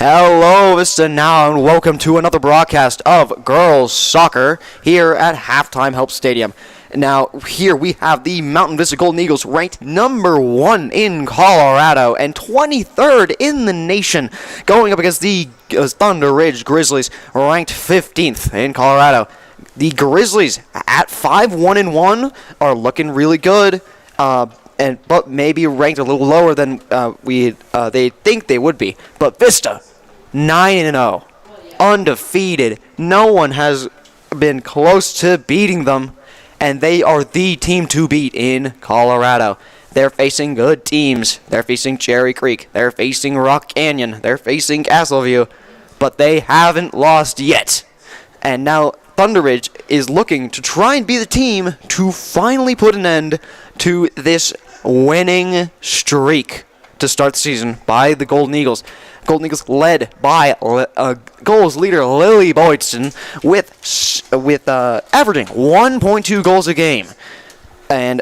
Hello, Vista now, and welcome to another broadcast of girls soccer here at Halftime Help Stadium. Now, here we have the Mountain Vista Golden Eagles ranked number 1 in Colorado and 23rd in the nation, going up against the Thunderridge Grizzlies, ranked 15th in Colorado. The Grizzlies at 5-1-1 are looking really good, but maybe ranked a little lower than they think they would be. But Vista, 9-0, undefeated. No one has been close to beating them, and they are the team to beat in Colorado. They're facing good teams. They're facing Cherry Creek. They're facing Rock Canyon. They're facing Castleview, but they haven't lost yet. And now Thunderridge is looking to try and be the team to finally put an end to this winning streak to start the season by the Golden Eagles. Golden Eagles led by goals leader Lily Boydson with averaging 1.2 goals a game, and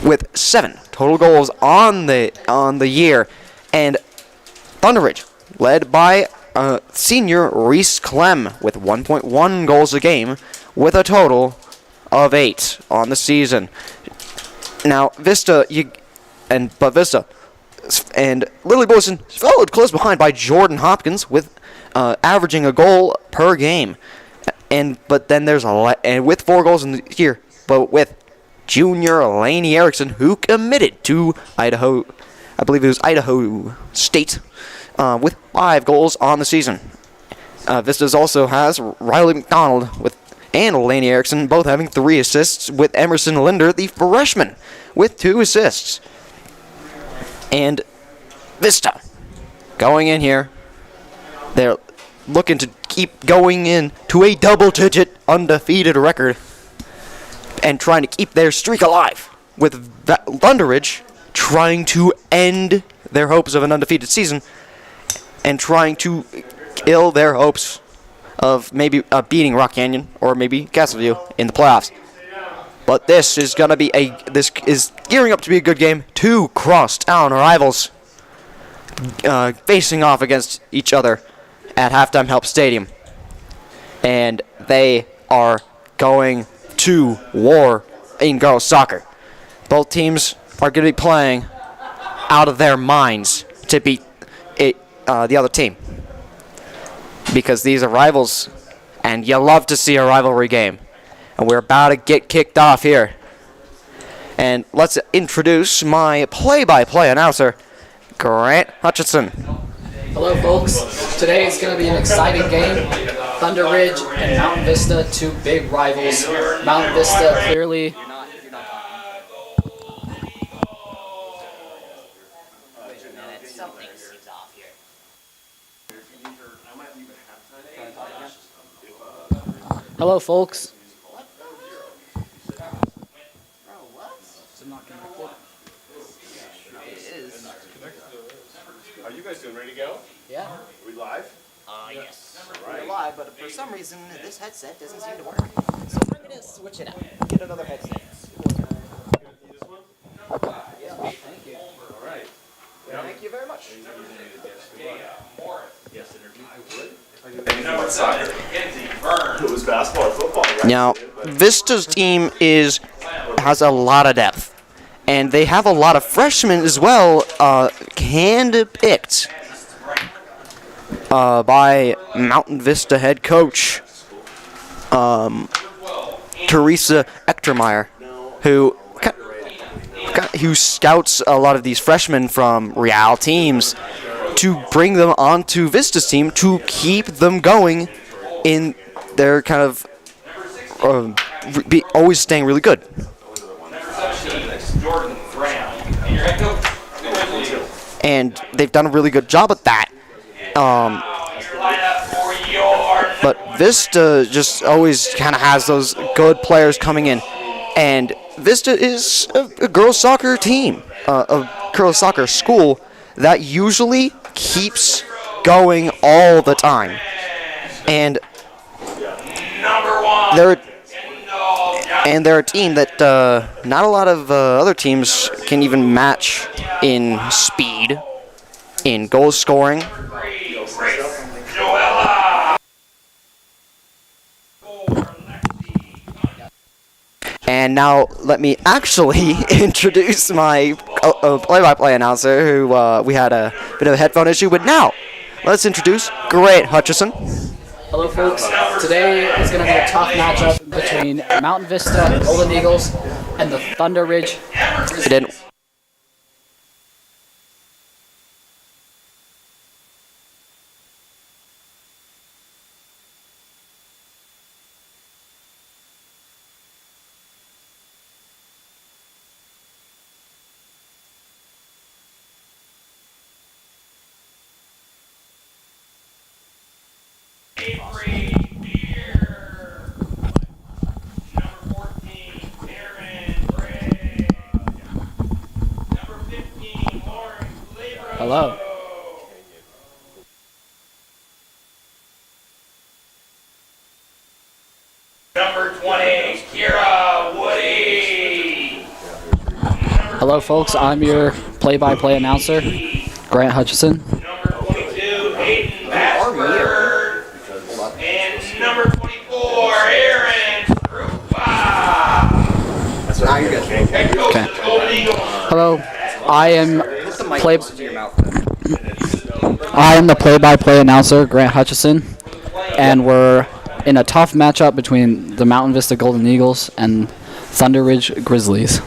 with 7 total goals on the year. And Thunderridge led by senior Reese Clem with 1.1 goals a game, with a total of 8 on the season. Now Vista and Lily Boyson followed close behind by Jordan Hopkins with averaging a goal per game, but then there's with 4 goals in the year, but with junior Lainey Erickson, who committed to Idaho, I believe it was Idaho State, with 5 goals on the season. Vista's also has Riley McDonald and Lainey Erickson both having 3 assists, with Emerson Linder, the freshman, with 2 assists. And Vista, going in here, they're looking to keep going in to a double-digit undefeated record and trying to keep their streak alive, with Thunderridge trying to end their hopes of an undefeated season and trying to kill their hopes of maybe beating Rock Canyon or maybe Castleview in the playoffs. But this is gearing up to be a good game. 2 crosstown rivals facing off against each other at Halftime Help Stadium, and they are going to war in girls soccer. Both teams are going to be playing out of their minds to beat the other team, because these are rivals, and you love to see a rivalry game. And we're about to get kicked off here. And let's introduce my play-by-play announcer, Grant Hutchinson. Hello, folks. Today is going to be an exciting game. Thunderridge and Mountain Vista, 2 big rivals. Mountain Vista clearly... Hello, folks. Are you guys doing ready to go? Yeah. Are we live? Yes. Right. We're live, but for some reason this headset doesn't seem to work. So we're gonna switch it out. Get another headset. This one? Yeah. Thank you. All right. Thank you very much. Yes, I would. You know it's soccer. It was basketball or football. Right? Now, Vista's team has a lot of depth, and they have a lot of freshmen as well, hand-picked by Mountain Vista head coach Teresa Echtermeyer, who scouts a lot of these freshmen from Real teams to bring them onto Vista's team to keep them going in their kind of always staying really good. And they've done a really good job at that. But Vista just always kind of has those good players coming in. And Vista is a girls' soccer team, a girls' soccer school that usually keeps going all the time. And they're a team that not a lot of other teams can even match in speed. In goal scoring, and now let me actually introduce my play-by-play announcer, who we had a bit of a headphone issue, but now let's introduce Grant Hutchison. Hello, folks. Today is going to be a tough matchup between Mountain Vista Golden Eagles and the Thunderridge. It didn't. Hello. Number 20, Kira Woody. Hello, folks. I'm your play-by-play announcer, Grant Hutchison. Number 22, Hayden Bashford. And number 24, Aaron Krupa. Now you're good. Head coach of the Golden Eagles. Hello. I am the play-by-play announcer, Grant Hutchison, and we're in a tough matchup between the Mountain Vista Golden Eagles and Thunderridge Grizzlies.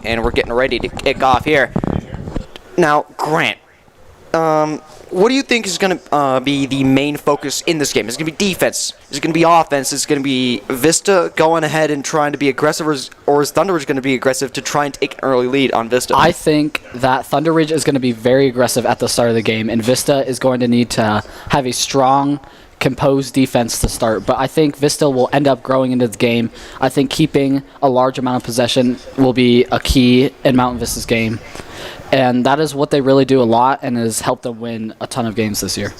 And we're getting ready to kick off here. Now, Grant, what do you think is going to be the main focus in this game? Is it going to be defense? Is it going to be offense? Is it going to be Vista going ahead and trying to be aggressive, or is Thunderridge going to be aggressive to try and take an early lead on Vista? I think that Thunderridge is going to be very aggressive at the start of the game, and Vista is going to need to have a strong, composed defense to start. But I think Vista will end up growing into the game. I think keeping a large amount of possession will be a key in Mountain Vista's game. And that is what they really do a lot and has helped them win a ton of games this year.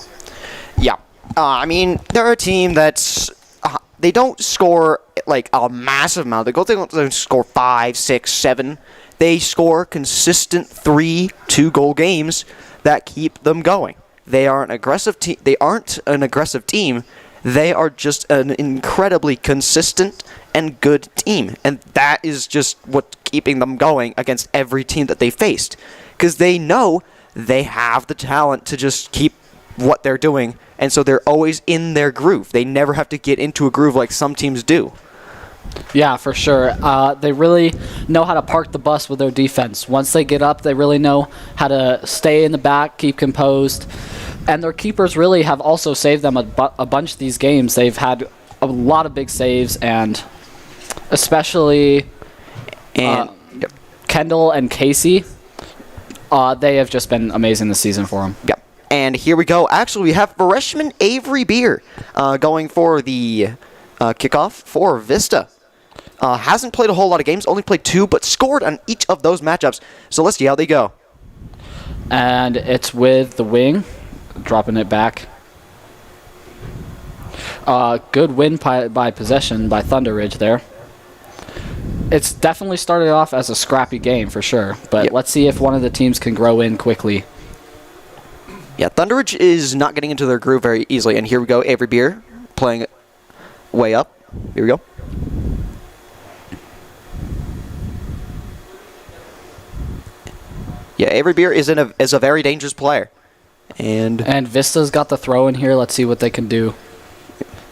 Yeah. I mean, they're a team that's... they don't score, like, a massive amount. They don't score 5, 6, 7. They score consistent 3 2-goal games that keep them going. They are an aggressive team. They aren't an aggressive team. They are just an incredibly consistent and good team. And that is just what's keeping them going against every team that they faced. Because they know they have the talent to just keep what they're doing. And so they're always in their groove. They never have to get into a groove like some teams do. Yeah, for sure. They really know how to park the bus with their defense. Once they get up, they really know how to stay in the back, keep composed. And their keepers really have also saved them a bunch of these games. They've had a lot of big saves, and especially Kendall and Casey, they have just been amazing this season for them. Yep. And here we go. Actually, we have freshman Avery Beer going for the kickoff for Vista. Hasn't played a whole lot of games, only played 2, but scored on each of those matchups. So let's see how they go. And it's with the wing, dropping it back. Good win by possession by Thunderridge there. It's definitely started off as a scrappy game for sure, but Yep. let's see if one of the teams can grow in quickly. Yeah, Thunderridge is not getting into their groove very easily. And here we go, Avery Beer playing way up. Here we go. Yeah, Avery Beer is a very dangerous player. And Vista's got the throw in here. Let's see what they can do.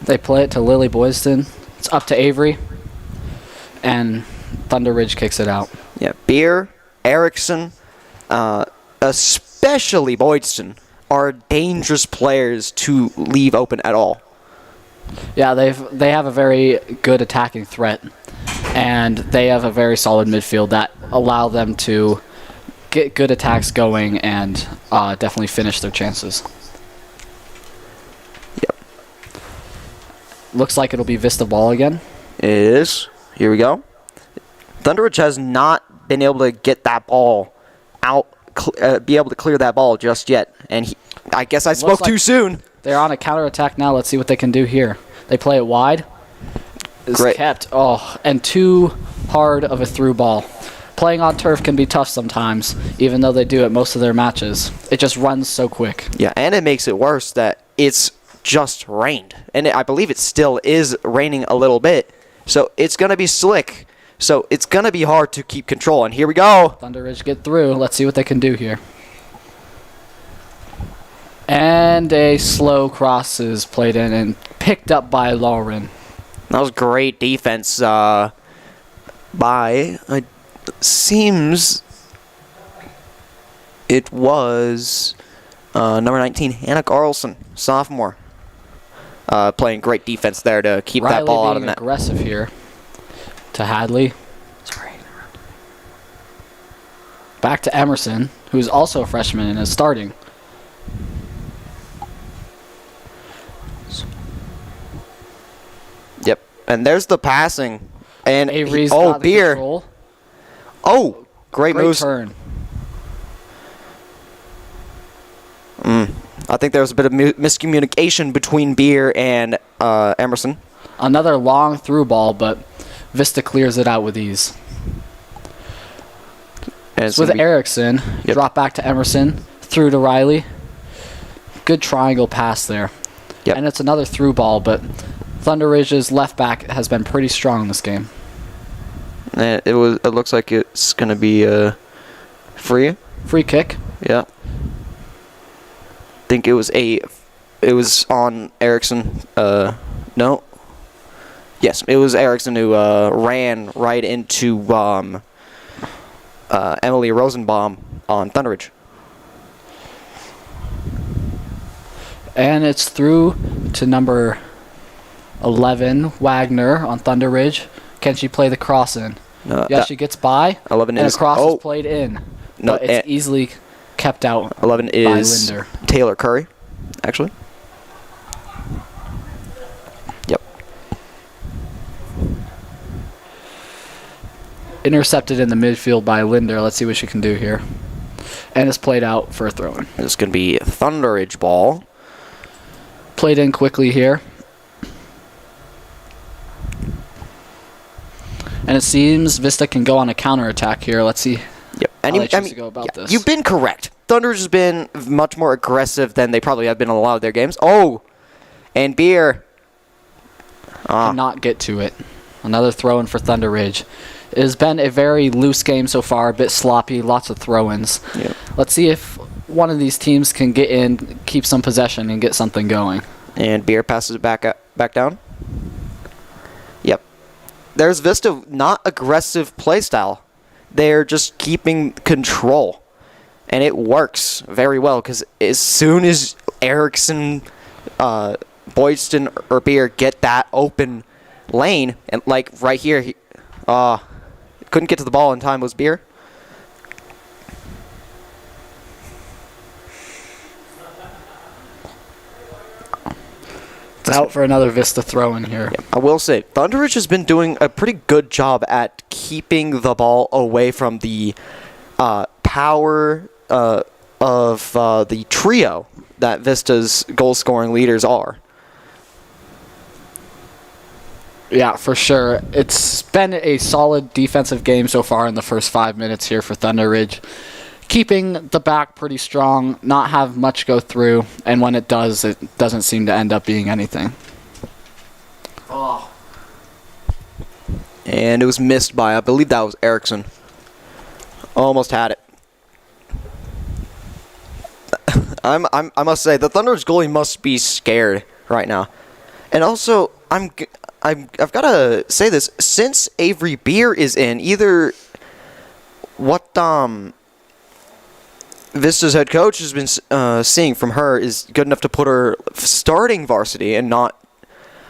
They play it to Lily Boyston. It's up to Avery. And Thunderridge kicks it out. yeah, Beer, Erickson, especially Boydston, are dangerous players to leave open at all. Yeah, they have a very good attacking threat. And they have a very solid midfield that allow them to get good attacks going and definitely finish their chances. Yep. Looks like it'll be Vista ball again. It is. Here we go. Thunderridge has not been able to get that ball out, be able to clear that ball just yet. And I guess I spoke too soon. They're on a counterattack now. Let's see what they can do here. They play it wide. It's Great. kept. Oh, and too hard of a through ball. Playing on turf can be tough sometimes, even though they do it most of their matches. It just runs so quick. Yeah, and it makes it worse that it's just rained. And I believe it still is raining a little bit. So it's going to be slick. So it's going to be hard to keep control. And here we go. Thunderridge get through. Let's see what they can do here. And a slow cross is played in and picked up by Lauren. That was great defense by, seems it was number 19, Hannah Carlson, sophomore. Playing great defense there to keep Riley that ball out of being the net. aggressive here to Hadley. Sorry. Back to Emerson, who's also a freshman and is starting. Yep. And there's the passing. And Avery's got the Beer. control. Oh, great moves. Turn. I think there was a bit of miscommunication between Beer and Emerson. Another long through ball, but Vista clears it out with ease. And It's with Erickson. Yep. Drop back to Emerson. Through to Riley. Good triangle pass there. Yep. And it's another through ball, but Thunderridge's left back has been pretty strong in this game. And it looks like it's going to be free. Free kick. Yeah. I think it was on Erickson. No. Yes, it was Erickson who ran right into Emily Rosenbaum on Thunderridge. And it's through to number 11, Wagner on Thunderridge. Can she play the cross in? Yeah, she gets by. 11 and is a cross oh, is played in. No, But it's easily kept out 11 by is Linder. Taylor Curry, actually. Yep. Intercepted in the midfield by Linder. Let's see what she can do here. And it's played out for a throw-in. It's going to be Thunderridge ball. Played in quickly here. And it seems Vista can go on a counterattack here. Let's see Yep. how they choose to go about this. You've been correct. Thunderridge has been much more aggressive than they probably have been in a lot of their games. Oh, and Beer. Not get to it. Another throw-in for Thunderridge. It has been a very loose game so far, a bit sloppy, lots of throw-ins. Yep. Let's see if one of these teams can get in, keep some possession, and get something going. And Beer passes it back down. Yep. There's Vista, not aggressive playstyle. They're just keeping control. And it works very well because as soon as Erickson, Boydston, or Beer get that open lane, and like right here, couldn't get to the ball in time was Beer. It's out for another Vista throw-in here. Yeah, I will say, Thunderridge has been doing a pretty good job at keeping the ball away from the power of the trio that Vista's goal-scoring leaders are. Yeah, for sure. It's been a solid defensive game so far in the first 5 minutes here for Thunderridge. Keeping the back pretty strong, not have much go through, and when it does, it doesn't seem to end up being anything. Oh. And it was missed by, I believe that was Erickson. Almost had it. I must say, the Thunder's goalie must be scared right now. And also, I've got to say this, since Avery Beer is in, either what Vista's head coach has been seeing from her is good enough to put her starting varsity and not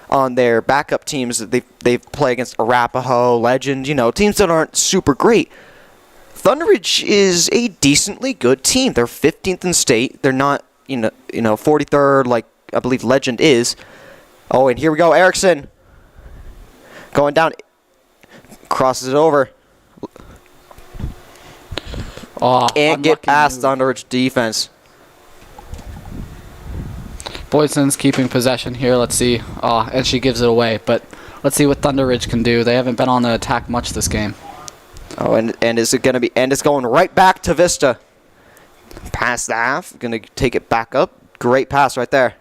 on their backup teams that they play against Arapahoe, Legend, teams that aren't super great. Thunderridge is a decently good team. They're 15th in state. They're not, 43rd like I believe Legend is. Oh, and here we go, Erickson. Going down. Crosses it over. Oh, Can't get past Thunderridge defense. Boyson's keeping possession here. Let's see. Oh, and she gives it away. But let's see what Thunderridge can do. They haven't been on the attack much this game. Oh, and is it going to be... And it's going right back to Vista. Past the half. Going to take it back up. Great pass right there.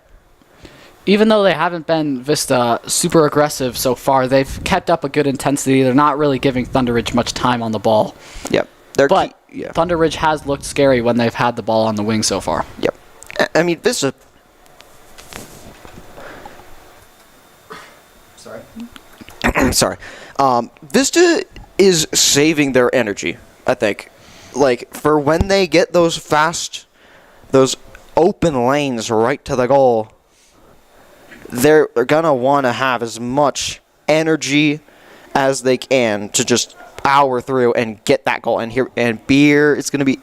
Even though they haven't been, Vista, super aggressive so far, they've kept up a good intensity. They're not really giving Thunderridge much time on the ball. Yep. But Thunderridge has looked scary when they've had the ball on the wing so far. Yep. I mean, Vista... Sorry. Vista is saving their energy, I think. Like, for when they get those open lanes right to the goal, they're going to want to have as much energy as they can to just power through and get that goal. And Beer is going to be,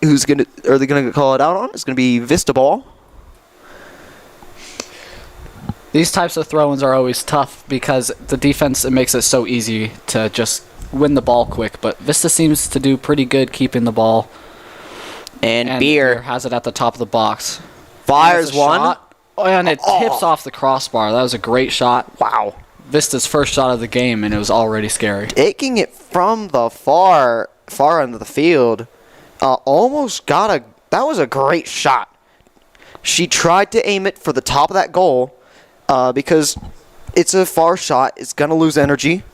are they going to call it out on? It's going to be Vista ball. These types of throw-ins are always tough because the defense, it makes it so easy to just win the ball quick. But Vista seems to do pretty good keeping the ball. And Beer has it at the top of the box. Fires one. Shot. Oh, and it tips off the crossbar. That was a great shot. Wow. Vista's first shot of the game, and it was already scary. Taking it from the far end of the field. Almost got a... That was a great shot. She tried to aim it for the top of that goal. Because it's a far shot, it's going to lose energy.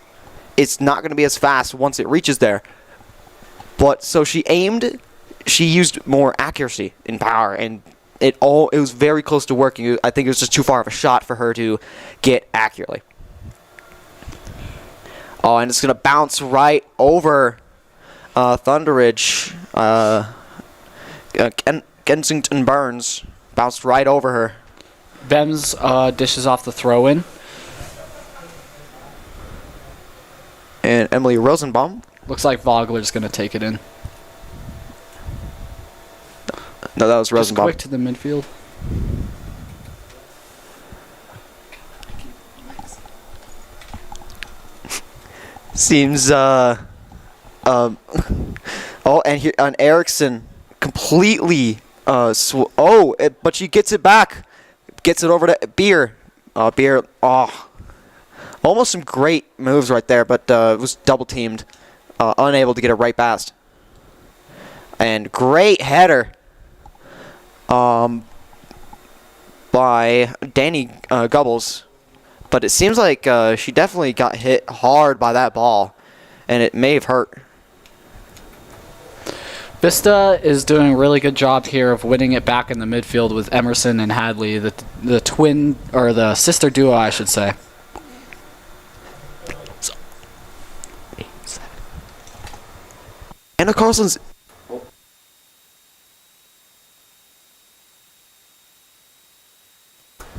It's not going to be as fast once it reaches there. But so she used more accuracy and power, and it was very close to working. I think it was just too far of a shot for her to get accurately. Oh, and it's going to bounce right over Thunderridge. Kensington Burns bounced right over her. Bems dishes off the throw-in. And Emily Rosenbaum. Looks like Vogler's going to take it in. No, that was Rosenbaum. Just quick to the midfield. Seems, oh, and here, on Erickson, completely, but she gets it back. Gets it over to Beer. Beer, almost some great moves right there, but it was double teamed. Unable to get it right past. And great header by Danny Gubbles. But it seems like she definitely got hit hard by that ball, and it may have hurt. Vista is doing a really good job here of winning it back in the midfield with Emerson and Hadley, the twin, or the sister duo, I should say. Anna Carlson's...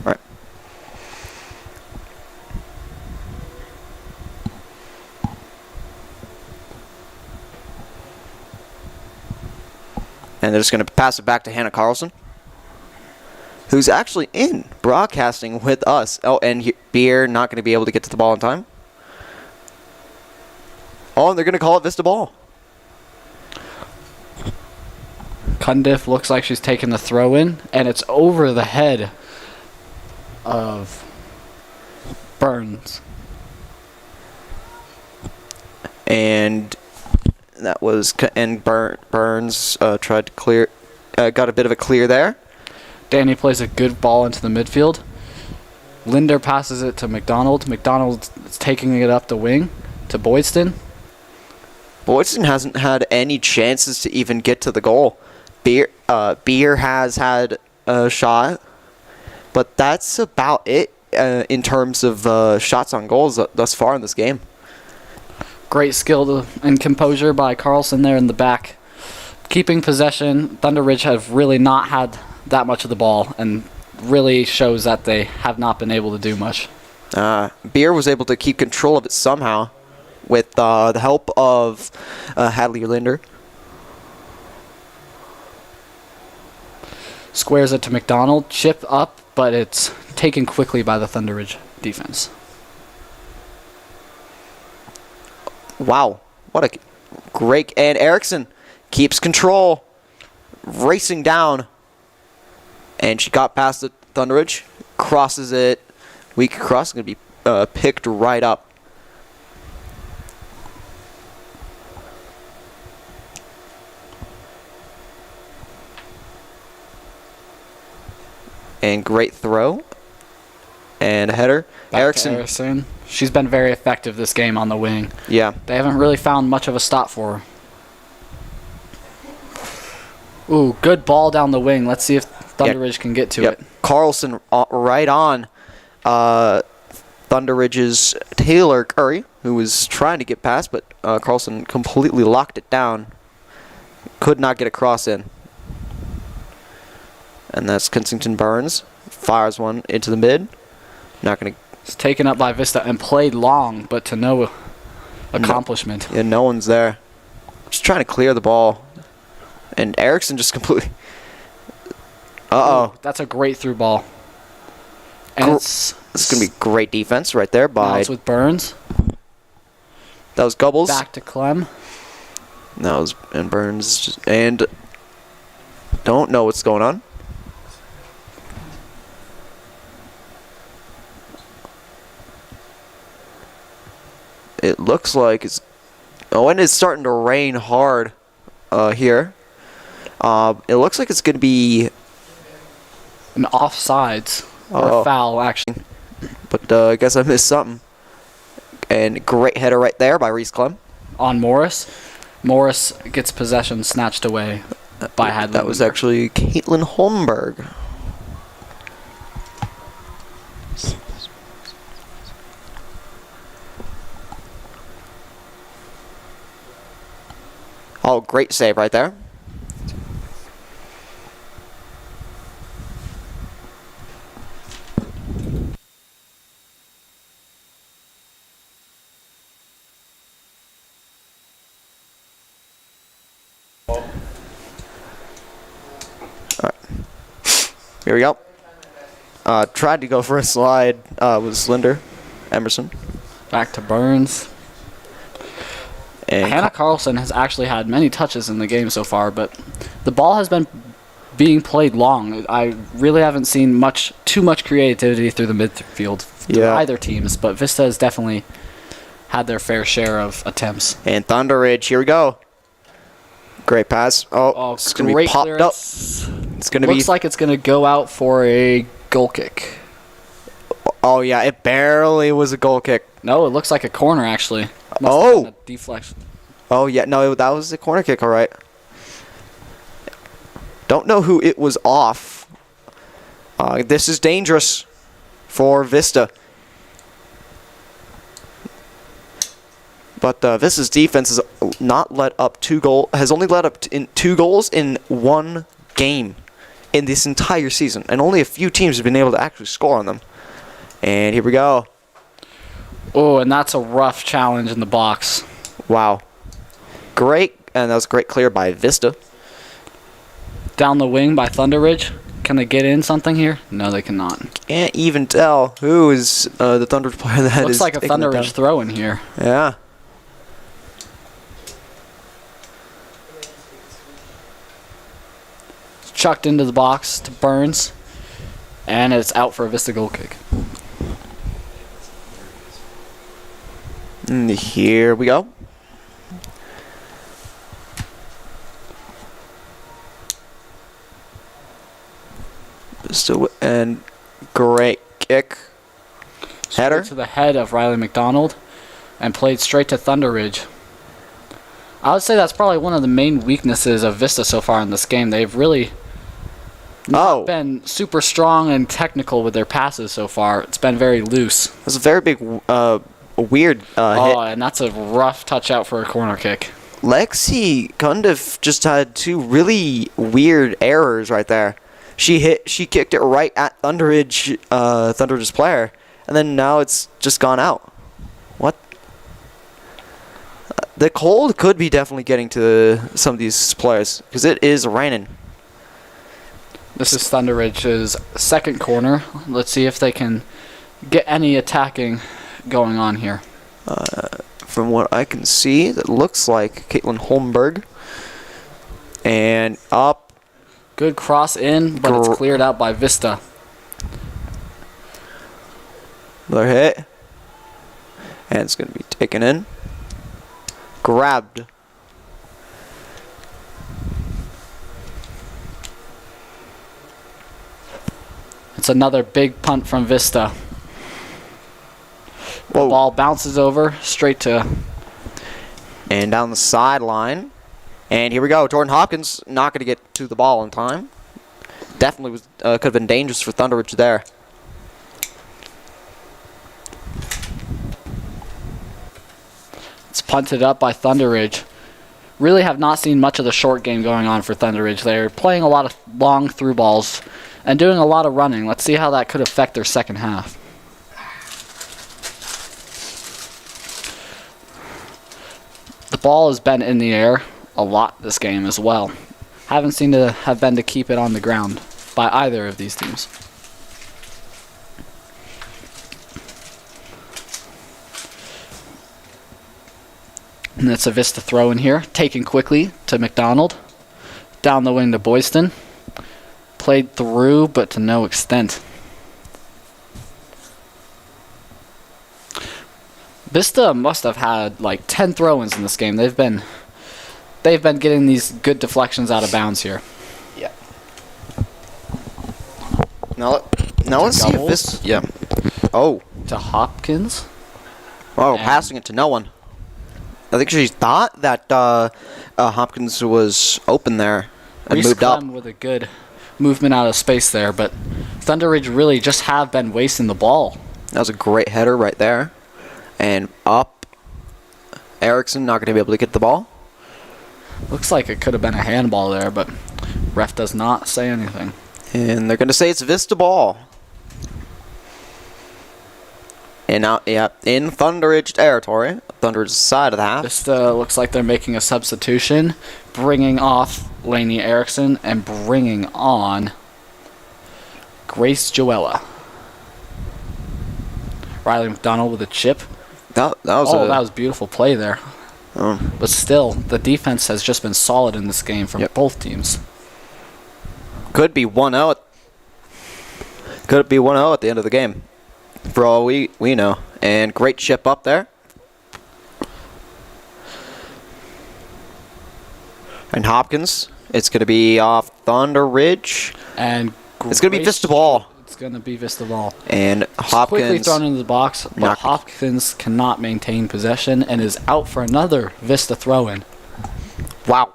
Alright. And they're just going to pass it back to Hannah Carlson, who's actually in broadcasting with us. Oh, and Beer not going to be able to get to the ball in time. Oh, and they're going to call it Vista ball. Cundiff looks like she's taking the throw in, and it's over the head of Burns. And that was Burns tried to clear, got a bit of a clear there. Danny plays a good ball into the midfield. Linder passes it to McDonald. McDonald is taking it up the wing to Boydston. Boydston hasn't had any chances to even get to the goal. Beer has had a shot, but that's about it in terms of shots on goals thus far in this game. Great skill and composure by Carlson there in the back. Keeping possession, Thunderridge have really not had that much of the ball and really shows that they have not been able to do much. Beer was able to keep control of it somehow with the help of Hadley Linder. Squares it to McDonald. Chip up, but it's taken quickly by the Thunderridge defense. Wow, what a great... And Erickson keeps control, racing down. And she got past the Thunderridge, crosses it. Weak cross, going to be picked right up. And great throw. And a header. Back Erickson. to Erickson. She's been very effective this game on the wing. Yeah. They haven't really found much of a stop for her. Ooh, good ball down the wing. Let's see if Thunderridge can get to it. Carlson right on Thunderridge's Taylor Curry, who was trying to get past, but Carlson completely locked it down. Could not get a cross in. And that's Kensington Burns. Fires one into the mid. Not going to... It's taken up by Vista and played long, but to no accomplishment. Yeah, no one's there. Just trying to clear the ball. And Erickson just completely... Uh-oh. Ooh, that's a great through ball. And It's going to be great defense right there now by... it's with Burns. That was Gubbles. Back to Clem. That was... And Burns just... And... Don't know what's going on. It looks like it's... Oh, and it's starting to rain hard here. It looks like it's going to be... An offsides. Or foul, actually. But I guess I missed something. And great header right there by Reese Clem. On Morris. Morris gets possession snatched away by Hadley. That was actually Caitlin Holmberg. Oh, great save right there. Here we go. Tried to go for a slide. Was Linder Emerson. Back to Burns. And Hannah Carlson has actually had many touches in the game so far, but the ball has been being played long. I really haven't seen too much creativity through the midfield for either teams, but Vista has definitely had their fair share of attempts. And Thunderridge, here we go. Great pass. Oh, it's going to be popped clearance. up. It's going to be... Looks like it's going to go out for a goal kick. Oh, yeah, it barely was a goal kick. No, it looks like a corner, actually. Must have Oh! been a deflection. Oh, yeah, no, that was a corner kick, all right. Don't know who it was off. This is dangerous for Vista. But Vista's defense has not let up has only let up in 2 goals in 1 game in this entire season. And only a few teams have been able to actually score on them. And here we go. Oh, and that's a rough challenge in the box. Wow. Great. And that was a great clear by Vista. Down the wing by Thunderridge. Can they get in something here? No, they cannot. Can't even tell who is the Thunderridge player that Looks is like a taking it down. Thunderridge throw in here. Yeah. Chucked into the box to Burns. And it's out for a Vista goal kick. And here we go. So, and great kick. Header. Straight to the head of Riley McDonald and played straight to Thunderridge. I would say that's probably one of the main weaknesses of Vista so far in this game. They've really not been super strong and technical with their passes so far. It's been very loose. That's a very big, weird hit. And that's a rough touch out for a corner kick. Lexi kind of just had two really weird errors right there. She kicked it right at Thunderridge's player, and then now it's just gone out. What? The cold could be definitely getting to some of these players because it is raining. This is Thunderridge's second corner. Let's see if they can get any attacking going on here. From what I can see, it looks like Caitlin Holmberg. And up. Good cross in, but it's cleared out by Vista. Another hit. And it's going to be taken in. Grabbed. It's another big punt from Vista. The Whoa. ball bounces over straight to... And down the sideline. And here we go. Jordan Hopkins not going to get to the ball in time. Definitely was could have been dangerous for Thunderridge there. It's punted up by Thunderridge. Really have not seen much of the short game going on for Thunderridge. They're playing a lot of long through balls and doing a lot of running. Let's see how that could affect their second half. The ball has been in the air a lot this game as well. Haven't seemed to have been to keep it on the ground by either of these teams. And it's a Vista throw in here, taken quickly to McDonald. Down the wing to Boyston. Played through, but to no extent. Vista must have had like 10 throw-ins in this game. They've been getting these good deflections out of bounds here. Yeah. Now let's see if this. Yeah. Oh. To Hopkins. Oh, And- passing it to no one. I think she thought that Hopkins was open there and Reese moved up. Clem with a good movement out of space there, but Thunderridge really just have been wasting the ball. That was a great header right there. And up. Erickson not going to be able to get the ball. Looks like it could have been a handball there, but ref does not say anything. And they're going to say it's Vista ball. And now, yeah, in Thunderridge territory, Thunderridge's side of the half. Vista looks like they're making a substitution, bringing off Lainey Erickson and bringing on Grace Joella. Riley McDonald with a chip. That was That was beautiful play there. But still, the defense has just been solid in this game from both teams. Could be 1-0. Could be 1-0 at the end of the game, for all we know. And great chip up there. And Hopkins, it's going to be off Thunderridge. And It's going to be Vista ball. It's going to be Vista ball. And Quickly Hopkins. thrown into the box, but Not- Hopkins cannot maintain possession and is out for another Vista throw-in. Wow.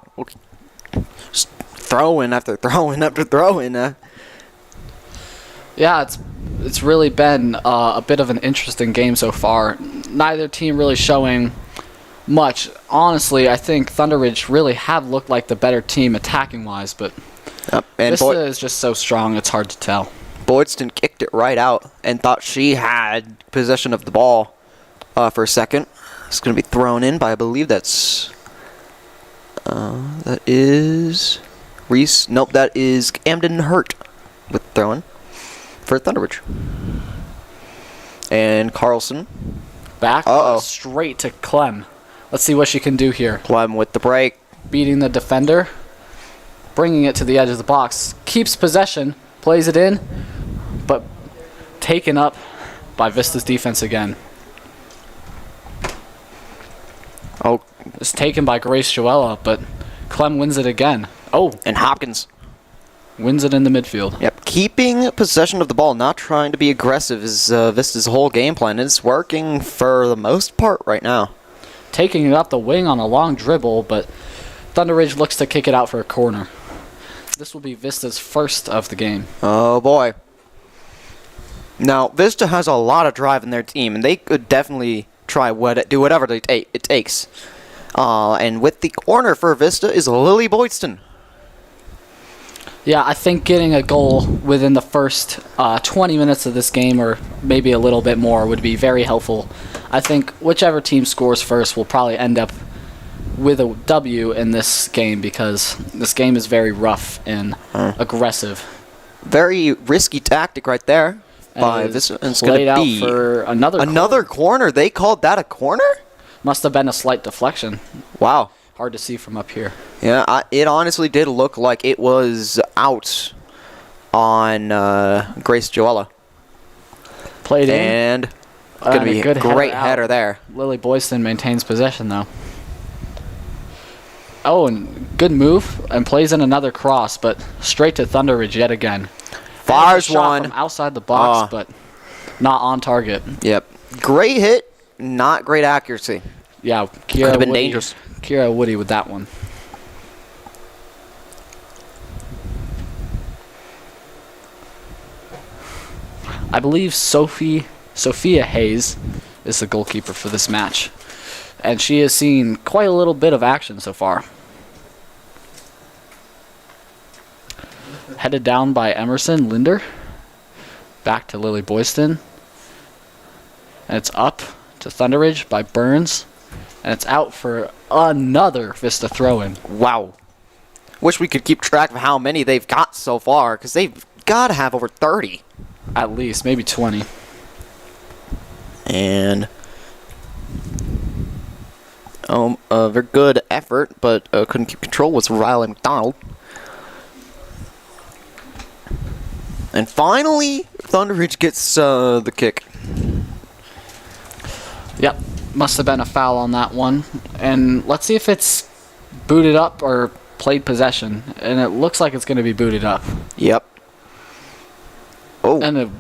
Just throwing after throwing after throwing. Yeah, it's really been a bit of an interesting game so far. Neither team really showing much. Honestly, I think Thunderridge really have looked like the better team attacking-wise, but And Vista is just so strong, it's hard to tell. Boydston kicked it right out and thought she had possession of the ball for a second. It's going to be thrown in by, I believe that is Reese. Nope, that is Camden Hurt with throwing for Thunderbridge. And Carlson. Back Uh-oh. straight to Clem. Let's see what she can do here. Clem with the break. Beating the defender, bringing it to the edge of the box, keeps possession, plays it in, but taken up by Vista's defense again. Oh, It's taken by Grace Joella, but Clem wins it again. Oh, and Hopkins. wins it in the midfield. Yep, keeping possession of the ball, not trying to be aggressive, is Vista's whole game plan. It's working for the most part right now. Taking it up the wing on a long dribble, but Thunderridge looks to kick it out for a corner. This will be Vista's first of the game. Oh boy. Now, Vista has a lot of drive in their team, and they could definitely do whatever it takes. And with the corner for Vista is Lily Boydston. Yeah, I think getting a goal within the first 20 minutes of this game, or maybe a little bit more, would be very helpful. I think whichever team scores first will probably end up with a W in this game, because this game is very rough and aggressive. Very risky tactic right there by Vista. And it's going to be for another corner. They called that a corner? Must have been a slight deflection. Wow. Hard to see from up here. Yeah, it honestly did look like it was out on Grace Joella. Played in. And going to be a great header there. Lily Boydston maintains possession, though. Oh, and good move, and plays in another cross, but straight to Thunderridge yet again. Fires shot one. From outside the box, but not on target. Yep. Great hit, not great accuracy. Yeah, Could have been dangerous. Kira Woody with that one. I believe Sophia Hayes is the goalkeeper for this match, and she has seen quite a little bit of action so far. Headed down by Emerson Linder. Back to Lily Boydston. And it's up to Thunderridge by Burns. And it's out for another Vista throw-in. Wow. Wish we could keep track of how many they've got so far, because they've got to have over 30. At least, maybe 20. And a very good effort, but couldn't keep control, was Riley McDonald. And finally, Thunderridge gets the kick. Yep, must have been a foul on that one. And let's see if it's booted up or played possession. And it looks like it's going to be booted up. Yep. Oh, And a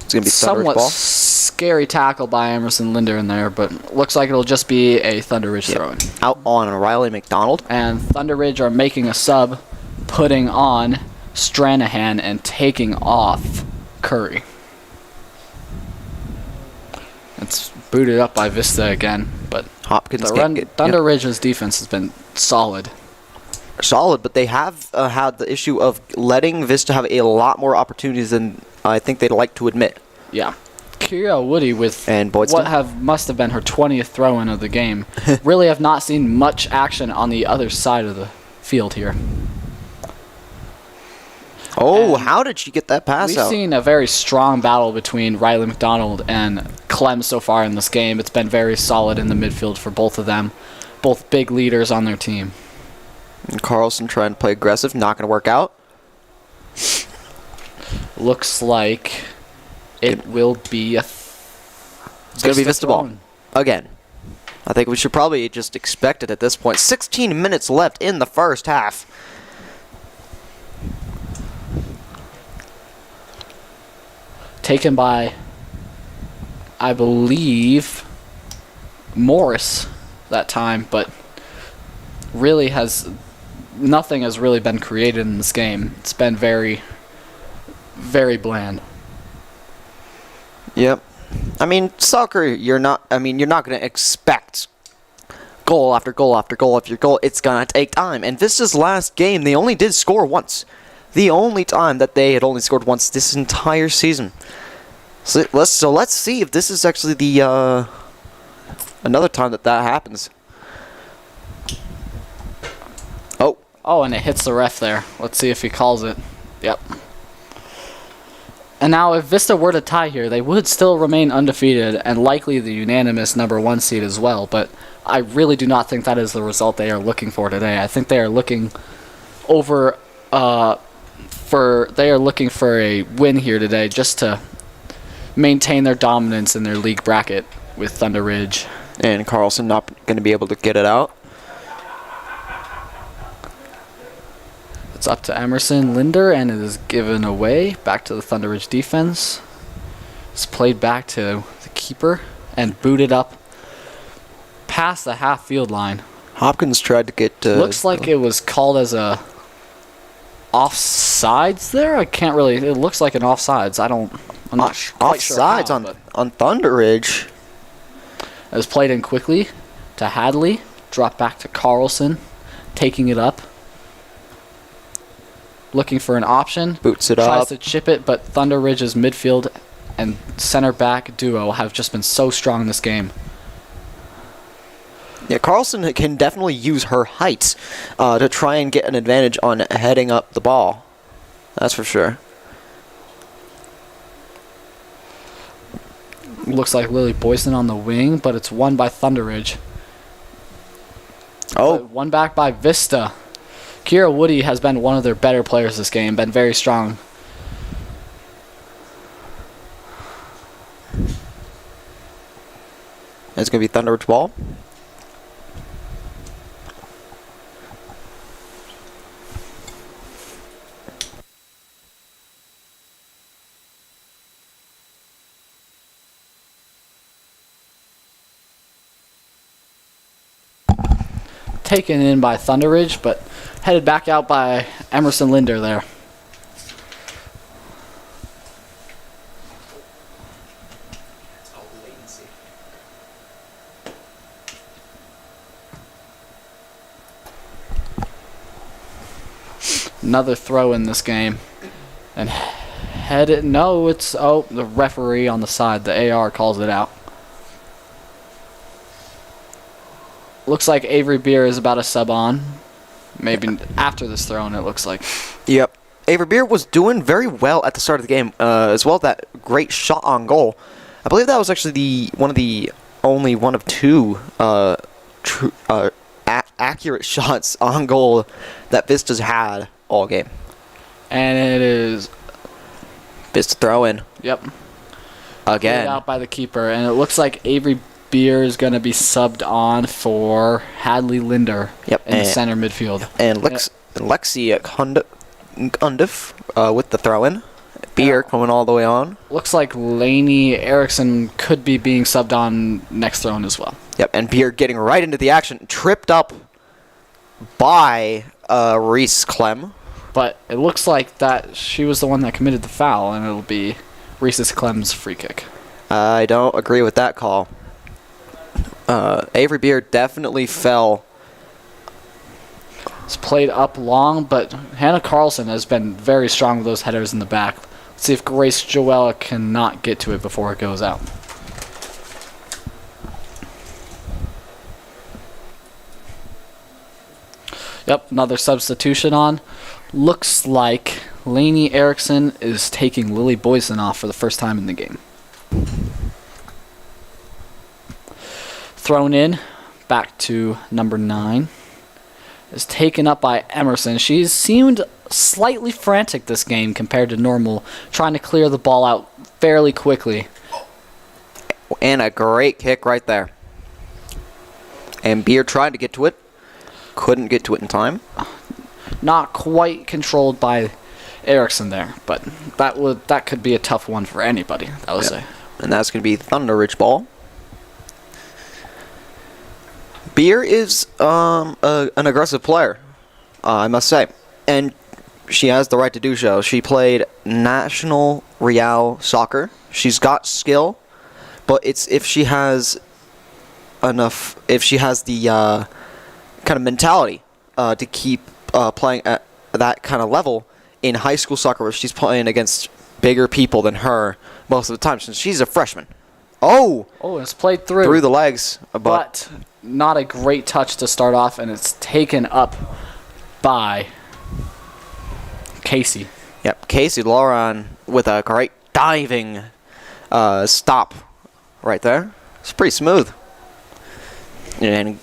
it's going to be Thunderridge somewhat ball. scary tackle by Emerson Linder in there, but looks like it'll just be a Thunderridge throw-in. Out on Riley McDonald. And Thunderridge are making a sub, putting on Stranahan and taking off Curry. It's booted up by Vista again, but Hopkins Thunderridge's defense has been solid. Solid, but they have had the issue of letting Vista have a lot more opportunities than I think they'd like to admit. Yeah. Kira Woody with And Boydston. must have been her 20th throw-in of the game. Really have not seen much action on the other side of the field here. Oh, And how did she get that pass We've out? seen a very strong battle between Riley McDonald and Clem so far in this game. It's been very solid in the midfield for both of them. Both big leaders on their team. And Carlson trying to play aggressive, not going to work out. Looks like it will be a... It's going to be Vista ball. Again. I think we should probably just expect it at this point. 16 minutes left in the first half. Taken by, I believe, Morris that time, but really nothing has really been created in this game. It's been very, very bland. Yep. I mean, soccer, you're not going to expect goal after goal after goal after goal. It's going to take time. And Vista's last game, they only did score once. The only time that they had only scored once this entire season. So let's see if this is actually the another time that happens. Oh, and it hits the ref there. Let's see if he calls it. Yep. And now if Vista were to tie here, they would still remain undefeated and likely the unanimous number 1 seed as well. But I really do not think that is the result they are looking for today. I think they are looking for a win here today just to maintain their dominance in their league bracket with Thunderridge. And Carlson not going to be able to get it out. It's up to Emerson Linder, and it is given away back to the Thunderridge defense. It's played back to the keeper and booted up past the half field line. Hopkins tried to get. Looks like it was called as a offsides there. I can't really. It looks like an offsides. I'm not quite sure how, offsides on Thunderridge. It was played in quickly to Hadley, dropped back to Carlson, taking it up, looking for an option. Boots it tries up. to chip it, but Thunderridge's midfield and center back duo have just been so strong this game. Yeah, Carlson can definitely use her height to try and get an advantage on heading up the ball. That's for sure. Looks like Lily Boyson on the wing, but it's won by Thunderridge. Oh, But one back by Vista. Kira Woody has been one of their better players this game, been very strong. it's going to be Thunderridge ball. Taken in by Thunderridge, but headed back out by Emerson Linder there. Another throw in this game. And headed, no, it's, oh, the referee on the side, the AR calls it out. Looks like Avery Beer is about to sub on. Maybe after this throw, and it looks like. Yep. Avery Beer was doing very well at the start of the game, as well as that great shot on goal. I believe that was actually only one of two accurate shots on goal that Vista's had all game. And it is, Vista throw in yep, again. played out by the keeper. And it looks like Avery Beer is going to be subbed on for Hadley Linder Yep, in the and- center midfield. And Lexi Gundif with the throw in. Beer coming all the way on. Looks like Lainey Erickson could be being subbed on next throw in as well. Yep, and Beer getting right into the action. Tripped up by Reese Clem. But it looks like that she was the one that committed the foul, and it'll be Reese's Clem's free kick. I don't agree with that call. Avery Beer definitely fell. It's played up long, but Hannah Carlson has been very strong with those headers in the back. Let's see if Grace Joella cannot get to it before it goes out. Yep, another substitution on. Looks like Lainey Erickson is taking Lily Boyson off for the first time in the game. Thrown in, back to number 9. Is taken up by Emerson. She's seemed slightly frantic this game compared to normal, trying to clear the ball out fairly quickly. And a great kick right there. And Beer tried to get to it. Couldn't get to it in time. Not quite controlled by Erickson there, but that could be a tough one for anybody, I would say. And that's going to be Thunderridge ball. Beer is an aggressive player, I must say. And she has the right to do so. She played National Real Soccer. She's got skill, but it's if she has the kind of mentality to keep playing at that kind of level in high school soccer, where she's playing against bigger people than her most of the time, since she's a freshman. Oh, it's played through the legs, but not a great touch to start off, and it's taken up by Casey. Yep, Casey Lauron with a great diving stop right there. It's pretty smooth. And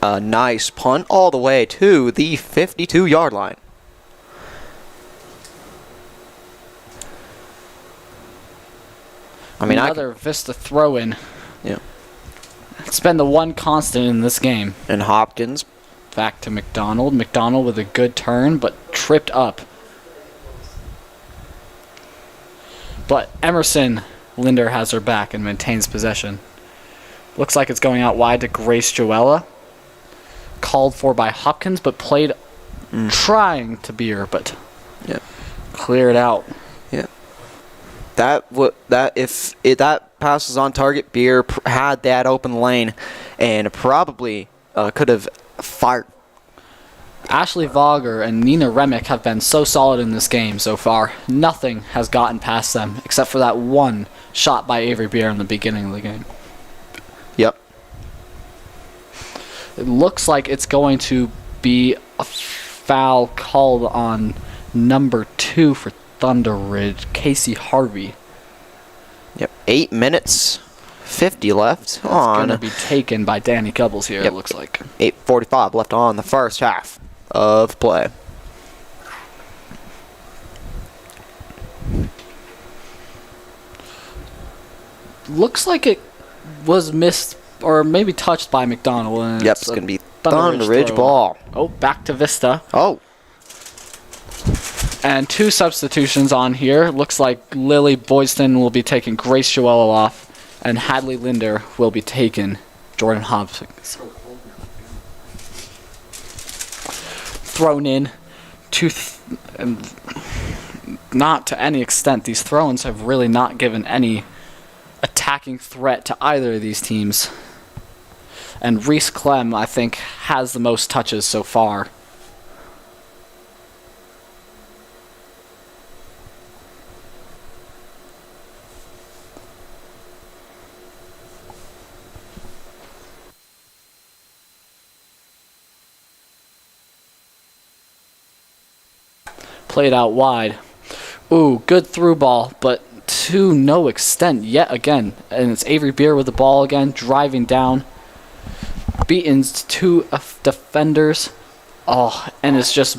a nice punt all the way to the 52-yard line. I mean, Another Vista throw-in. Yeah. It's been the one constant in this game. And Hopkins. Back to McDonald. McDonald with a good turn, but tripped up. But Emerson Linder has her back and maintains possession. Looks like it's going out wide to Grace Joella. Called for by Hopkins, but played trying to Beer, but cleared out. Yeah. If that passes on target, Beer had that open lane and probably could have fired. Ashley Vogger and Nina Remick have been so solid in this game so far. Nothing has gotten past them except for that one shot by Avery Beer in the beginning of the game. Yep. It looks like it's going to be a foul called on number 2 for Thunderridge, Casey Harvey. Yep. 8 minutes, 50 left It's on. going to be taken by Danny Cubbles here, Yep. it looks like. 8:45 left on the first half of play. Looks like it was missed or maybe touched by McDonald. And Yep, it's going to be Thunderridge Thunderridge throw. ball. Oh, back to Vista. Oh, And 2 substitutions on here. Looks like Lily Boyston will be taking Grace Joella off, and Hadley Linder will be taking Jordan Hopkins. Thrown in to and not to any extent. These throw-ins have really not given any attacking threat to either of these teams. And Reese Clem, I think, has the most touches so far. Played out wide. Ooh, good through ball, but to no extent yet again. And it's Avery Beer with the ball again, driving down. Beaten 2 defenders. Oh, and it's just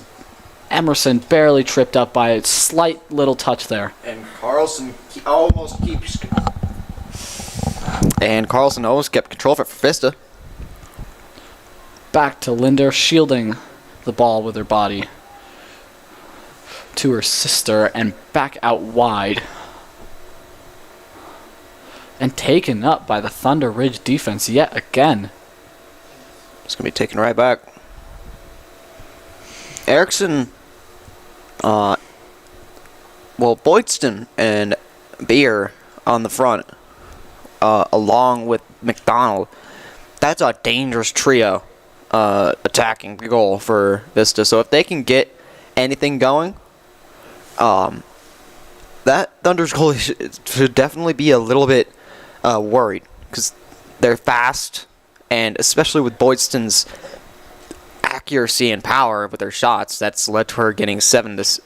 Emerson barely tripped up by a slight little touch there. and Carlson almost kept control of it for Vista. Back to Linder, shielding the ball with her body to her sister, and back out wide. And taken up by the Thunderridge defense yet again. It's going to be taken right back. Erickson, Boydston and Beer on the front, along with McDonald. That's a dangerous trio attacking the goal for Vista. So if they can get anything going, that Thunder's goal should definitely be a little bit worried, because they're fast, and especially with Boydston's accuracy and power with their shots, that's led to her getting 7 this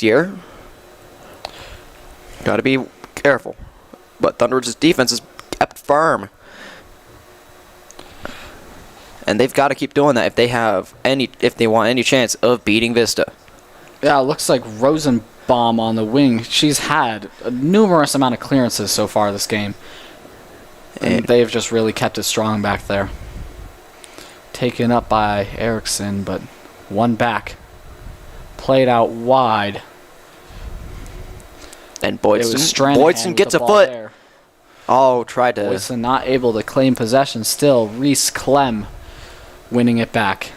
year. Got to be careful. But Thunderridge's defense is kept firm, and they've got to keep doing that if they want any chance of beating Vista. Yeah, it looks like Rosenbaum on the wing. She's had a numerous amount of clearances so far this game. And they've just really kept it strong back there. Taken up by Erickson, but one back. Played out wide. And It was Stranahan Boydson with gets the a ball foot. there. Oh, tried to. Boyson not able to claim possession still. Reese Clem winning it back.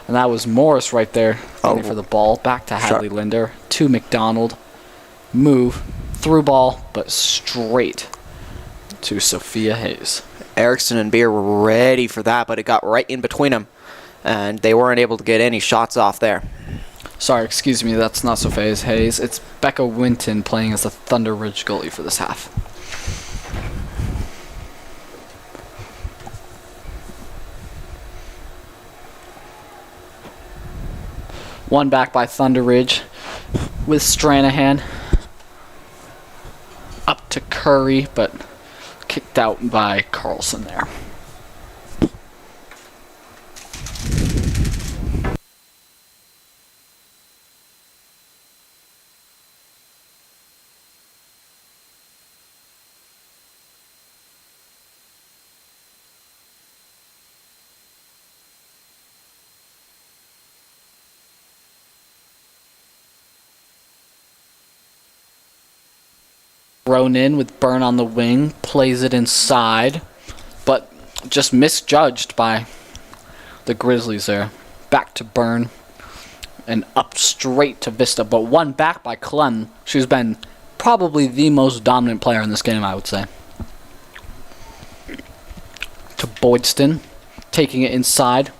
And that was Morris right there waiting for the ball. Back to Hadley Linder. To McDonald. Move. Through ball, but straight to Sophia Hayes. Erickson and Beer were ready for that, but it got right in between them, and they weren't able to get any shots off there. Sorry, excuse me, that's not Sophia Hayes. It's Becca Winton playing as the Thunderridge goalie for this half. One back by Thunderridge with Stranahan. Up to Curry, but kicked out by Carlson there. Thrown in with Burn on the wing, plays it inside, but just misjudged by the Grizzlies there. Back to Burn, and up straight to Vista, but one back by Clem. She's been probably the most dominant player in this game, I would say. To Boydston, taking it inside,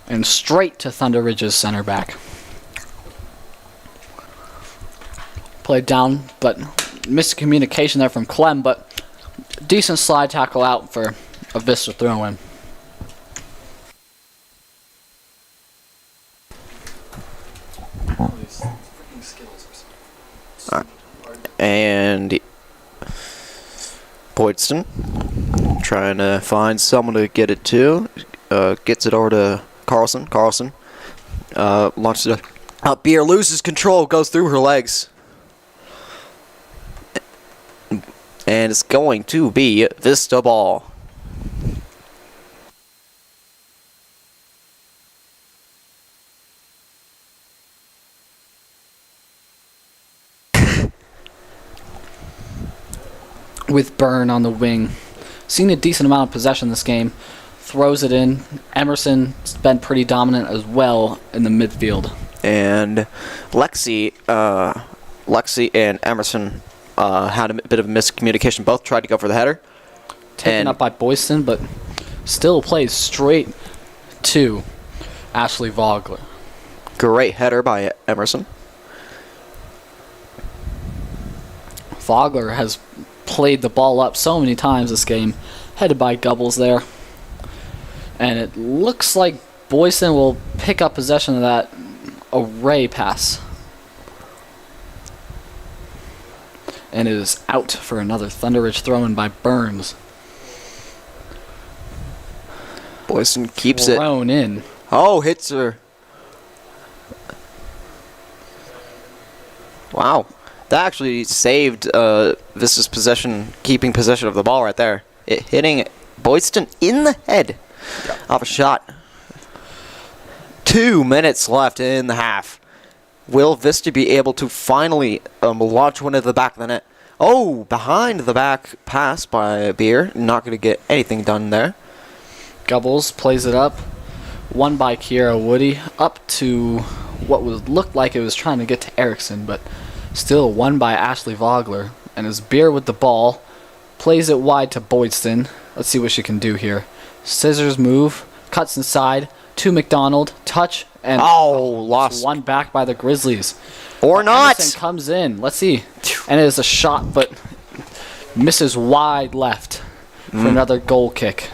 and straight to Thunderridge's center back. Played down, but miscommunication there from Clem, but decent slide tackle out for a Vista throw-in. And Boydston trying to find someone to get it to. Gets it over to Carlson. Carlson launches it up. Beer loses control, goes through her legs. And it's going to be Vista ball. With Burn on the wing. Seen a decent amount of possession this game. Throws it in. Emerson's been pretty dominant as well in the midfield. And Lexi and Emerson had a bit of miscommunication. Both tried to go for the header. Taken up by Boyston, but still plays straight to Ashley Vogler. Great header by Emerson. Vogler has played the ball up so many times this game. Headed by Gubbles there. And it looks like Boyson will pick up possession of that array pass. And it is out for another Thunderridge throw-in by Burns. Boyson keeps it. Thrown in. Oh, hits her. Wow. That actually saved Vista's possession, keeping possession of the ball right there. It hitting Boydston in the head off a shot. 2 minutes left in the half. Will Vista be able to finally launch one at the back of the net? Oh, behind the back pass by Beer. Not going to get anything done there. Gubbles plays it up. Won by Kiera Woody. Up to what looked like it was trying to get to Erickson, but still won by Ashley Vogler. And as Beer with the ball, plays it wide to Boydston. Let's see what she can do here. Scissors move, cuts inside to McDonald, touch, and lost. One back by the Grizzlies. Or not. Anderson comes in. Let's see. And it is a shot, but misses wide left for another goal kick.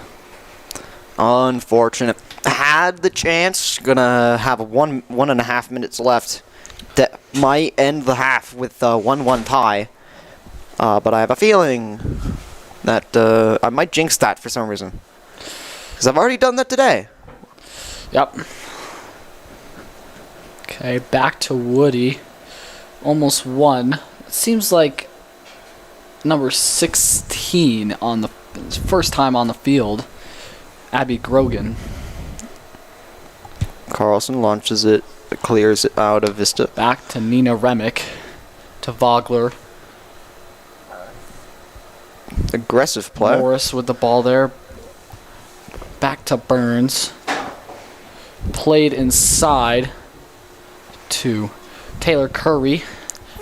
Unfortunate. Had the chance. Gonna have 1.5 minutes left. That might end the half with a 1-1 tie. But I have a feeling that I might jinx that for some reason. Because I've already done that today. Yep. Okay, back to Woody. Almost won. It seems like number 16 on the first time on the field, Abby Grogan. Carlson launches it, clears it out of Vista. Back to Nina Remick. To Vogler. Aggressive play. Morris with the ball there. Back to Burns. Played inside to Taylor Curry.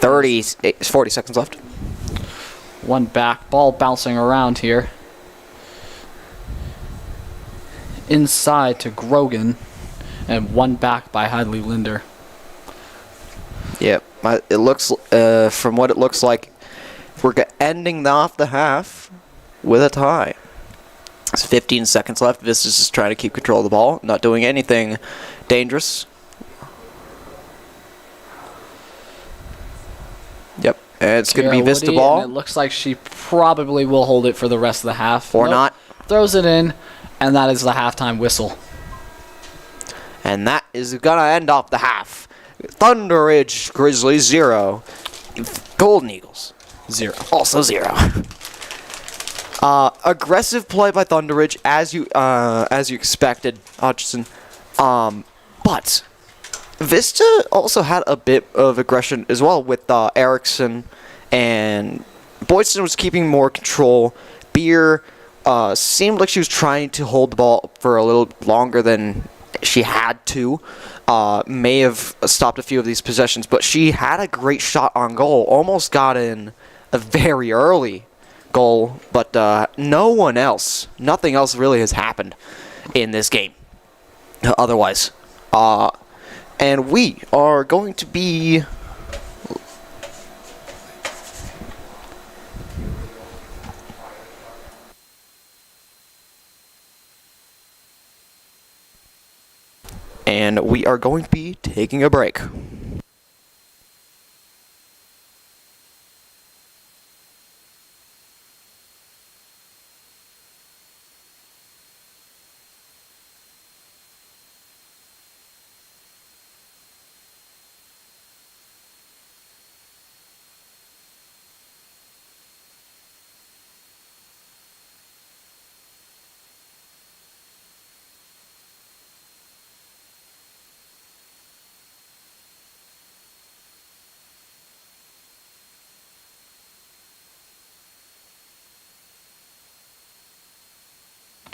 40 seconds left. One back. Ball bouncing around here. Inside to Grogan. And one back by Hadley Linder. Yep. It looks, from what it looks like, we're ending off the half with a tie. It's 15 seconds left. Vista's just trying to keep control of the ball, not doing anything dangerous. Yep. And it's going to be Vista Woody, ball. and it looks like she probably will hold it for the rest of the half. Or not. Throws it in, and that is the halftime whistle. And that is going to end off the half. Thunderridge Grizzlies 0. Golden Eagles 0. also 0. Aggressive play by Thunderridge as you expected, Hutchinson. But Vista also had a bit of aggression as well with Erickson and Boydston was keeping more control. Beer seemed like she was trying to hold the ball for a little longer than she had to. May have stopped a few of these possessions, but she had a great shot on goal. Almost got in a very early goal, but nothing else really has happened in this game otherwise. And we are going to be... And we are going to be taking a break.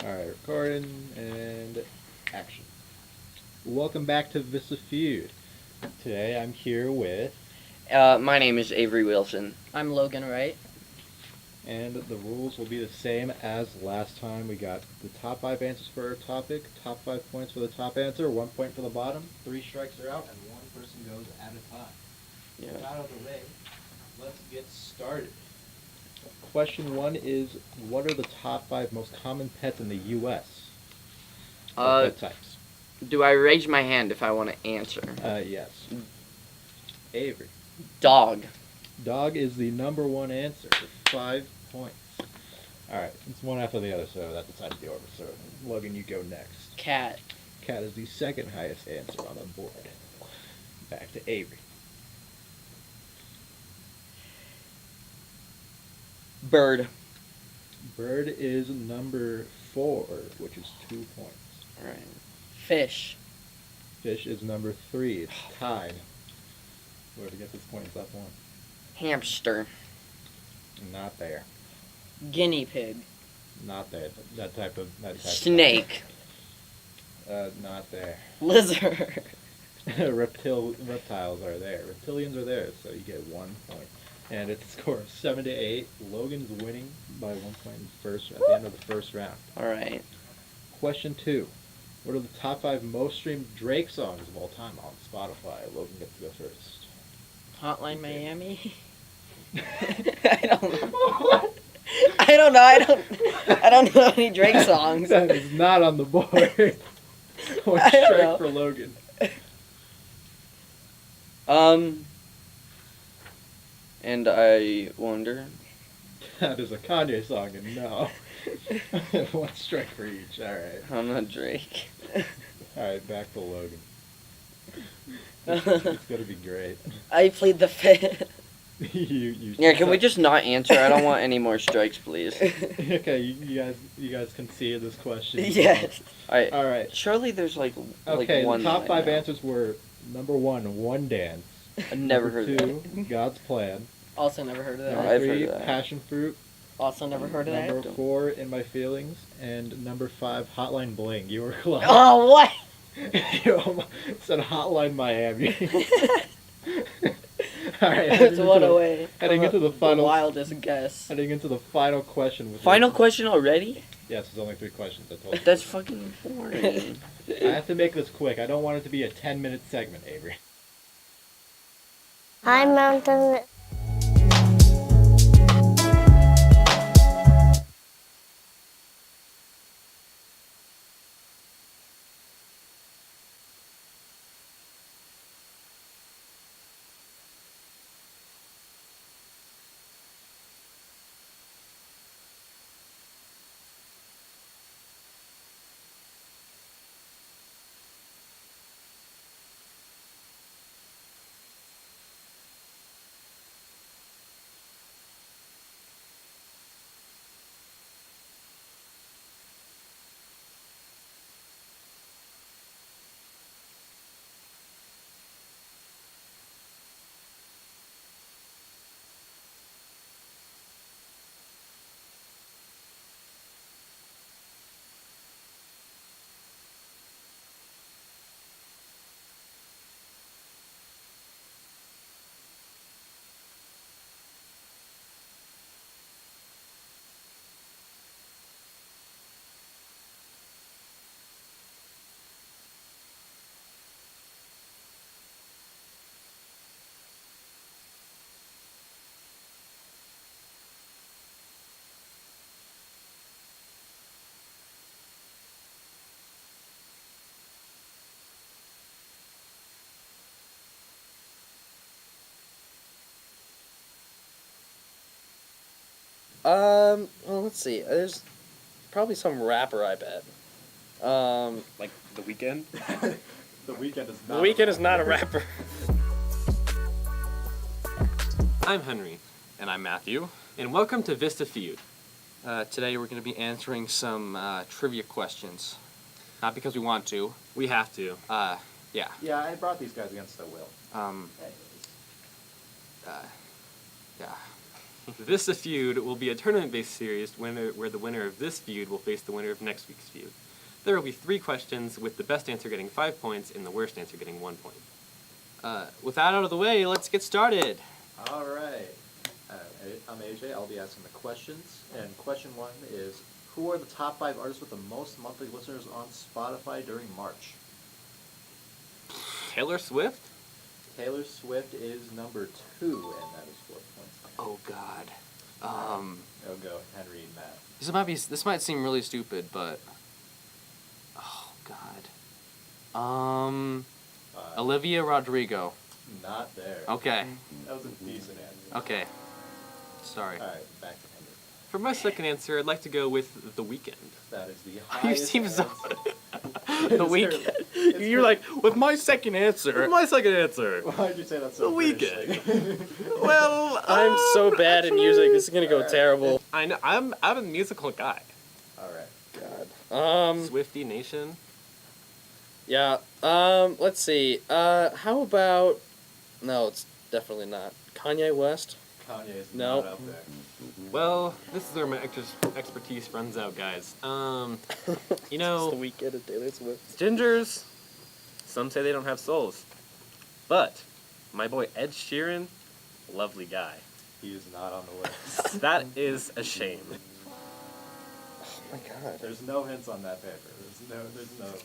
Alright, recording and action. Welcome back to Vista Feud. Today I'm here with, My name is Avery Wilson. I'm Logan Wright. and the rules will be the same as last time. We got the top 5 answers for our topic, top 5 points for the top answer, 1 point for the bottom, 3 strikes are out, and 1 person goes at a time. Yeah. Out of the way, let's get started. Question 1 is, what are the top 5 most common pets in the U.S.? Pet types. Do I raise my hand if I want to answer? Yes. Avery. Dog. Dog is the number 1 answer for 5 points. Alright, it's one after the other, so that decides the order. So, Logan, you go next. Cat. Cat is the second highest answer on the board. Back to Avery. Bird. Bird is number 4, which is 2 points. Right. Fish. Fish is number 3. It's tied. Whoever gets this point is up 1. Hamster. Not there. Guinea pig. Not there. That type of Snake. Not there. Lizard. Reptiles are there. Reptilians are there, so you get 1 point. And it's a score of 7-8. Logan's winning by 1 point at the end of the first round. Alright. Question 2. What are the top 5 most streamed Drake songs of all time on Spotify? Logan gets to go first. Hotline Miami. I don't know. I don't know. I don't know any Drake songs. That is not on the board. 1 I don't strike know. for Logan. And I wonder. That is a Kanye song, and no. 1 strike for each. Alright. I'm not Drake. Alright, back to Logan. It's gonna be great. I plead the fifth. Yeah, can we just not answer? I don't want any more strikes, please. Okay, you guys conceded this question. Yes. Alright. Surely there's like Okay, one the top line 5 now. answers were number 1, One Dance. I've never heard Number of that. 2, God's Plan. Also never heard of No, that. I've Number heard 3, of that. Passion Fruit. Also never heard of Number that. 4, In My Feelings. And number 5, Hotline Bling. You were close. Oh, what? You almost said Hotline Miami. Alright, That's one away. heading from into the final- wildest guess. heading into the final question. With Final question already? Yes, there's only 3 questions, I told you. That's fucking boring. I have to make this quick. I don't want it to be a 10-minute segment, Avery. Hi, Mountain. Well, let's see. There's probably some rapper, I bet. Like The Weeknd? The Weeknd is The Weeknd is not a rapper. I'm Henry. And I'm Matthew. And welcome to Vista Feud. Today we're going to be answering some trivia questions. Not because we want to. We have to. Yeah. Yeah, I brought these guys against their will. Yeah. Vista Feud will be a tournament-based series where the winner of this feud will face the winner of next week's feud. There will be 3 questions, with the best answer getting 5 points and the worst answer getting 1 point. With that out of the way, let's get started. All right. I'm AJ. I'll be asking the questions. And question 1 is, who are the top 5 artists with the most monthly listeners on Spotify during March? Taylor Swift? Taylor Swift is number 2, and that is 4 points. Oh God. Oh, go Henry and Matt. This might seem really stupid, but oh God. Olivia Rodrigo. Not there. Okay. That was a decent answer. Okay. Sorry. All right, back to Henry. For my second answer, I'd like to go with The Weeknd. That is the You highest seem so. answer. The Weeknd. You're like, with my second answer. With my second answer. Why'd you say that so The British, Weeknd. like- Well, I'm so bad in music. This is gonna go terrible. I know. I'm a musical guy. All right. Swifty Nation. Yeah. Let's see. How about? No, it's definitely not. Kanye West. Kanye is No. not up there. Well, this is where my expertise runs out, guys. You It's the know, Weeknd of Taylor Swift. gingers, some say they don't have souls. But my boy Ed Sheeran, lovely guy. He is not on the list. That is a shame. Oh my God. There's no hints on that paper. There's no help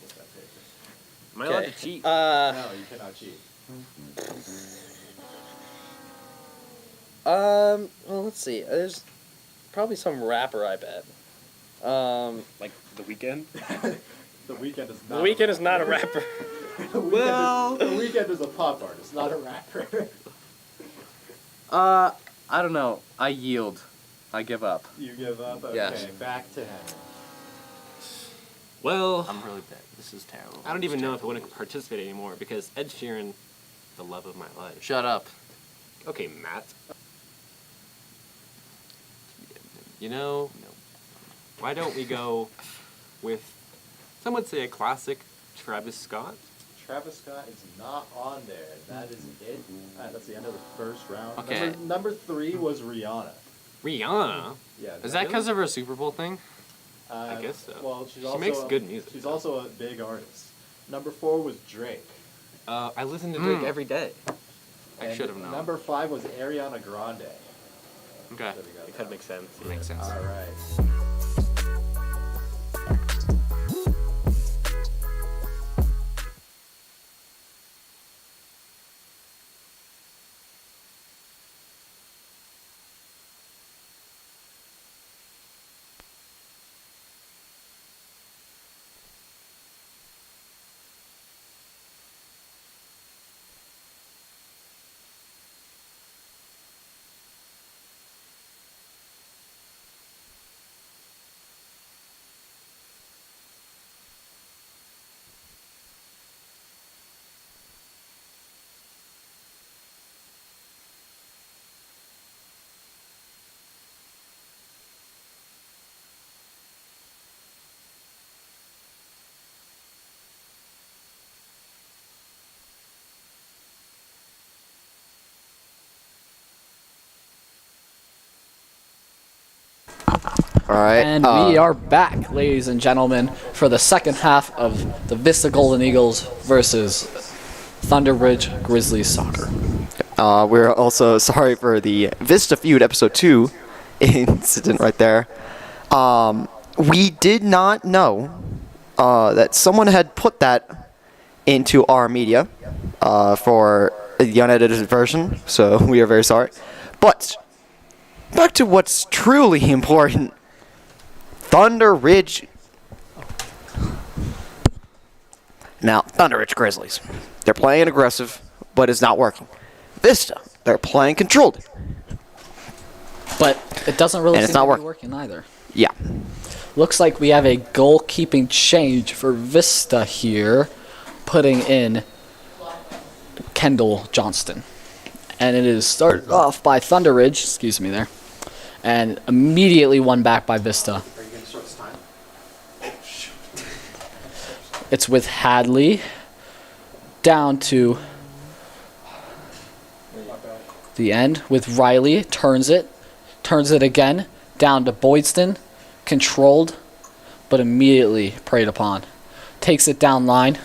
with that paper. Am I allowed Okay. to cheat? No, you cannot cheat. Well, let's see. There's probably some rapper, I bet. Like The Weeknd? The Weeknd is The not. Weeknd is not a rapper. The Weeknd is a pop artist, not a rapper. I don't know. I yield. I give up. You give up. Okay, Yes. back to Henry. Well, I'm really bad. This is terrible. I don't even know if I want to participate anymore because Ed Sheeran, the love of my life. Shut up. Okay, Matt. You know, why don't we go with, some would say, a classic Travis Scott? Travis Scott is not on there. That is it. That's the end of the first round. Okay. Number 3 was Rihanna. Rihanna? Yeah. Is that because of her Super Bowl thing? I guess so. Well, she's She also makes good music, She's though. also a big artist. Number 4 was Drake. I listen to Drake every day. I And should have known. Number 5 was Ariana Grande. Okay. So we got It kind that. of makes sense. Makes sense. All right. All right. And we are back, ladies and gentlemen, for the second half of the Vista Golden Eagles versus Thunderridge Grizzlies Soccer. We're also sorry for the Vista Feud episode 2 incident right there. We did not know that someone had put that into our media for the unedited version, so we are very sorry. But back to what's truly important. Thunderridge. Now, Thunderridge Grizzlies. They're playing aggressive, but it's not working. Vista, they're playing controlled. But it doesn't really And it's seem not to be working either. Yeah. Looks like we have a goalkeeping change for Vista here, putting in Kendall Johnston. And it is started off by Thunderridge, excuse me there, and immediately won back by Vista. Are you going to start this time? It's with Hadley down to the end with Riley, turns it again, down to Boydston, controlled, but immediately preyed upon. Takes it down line,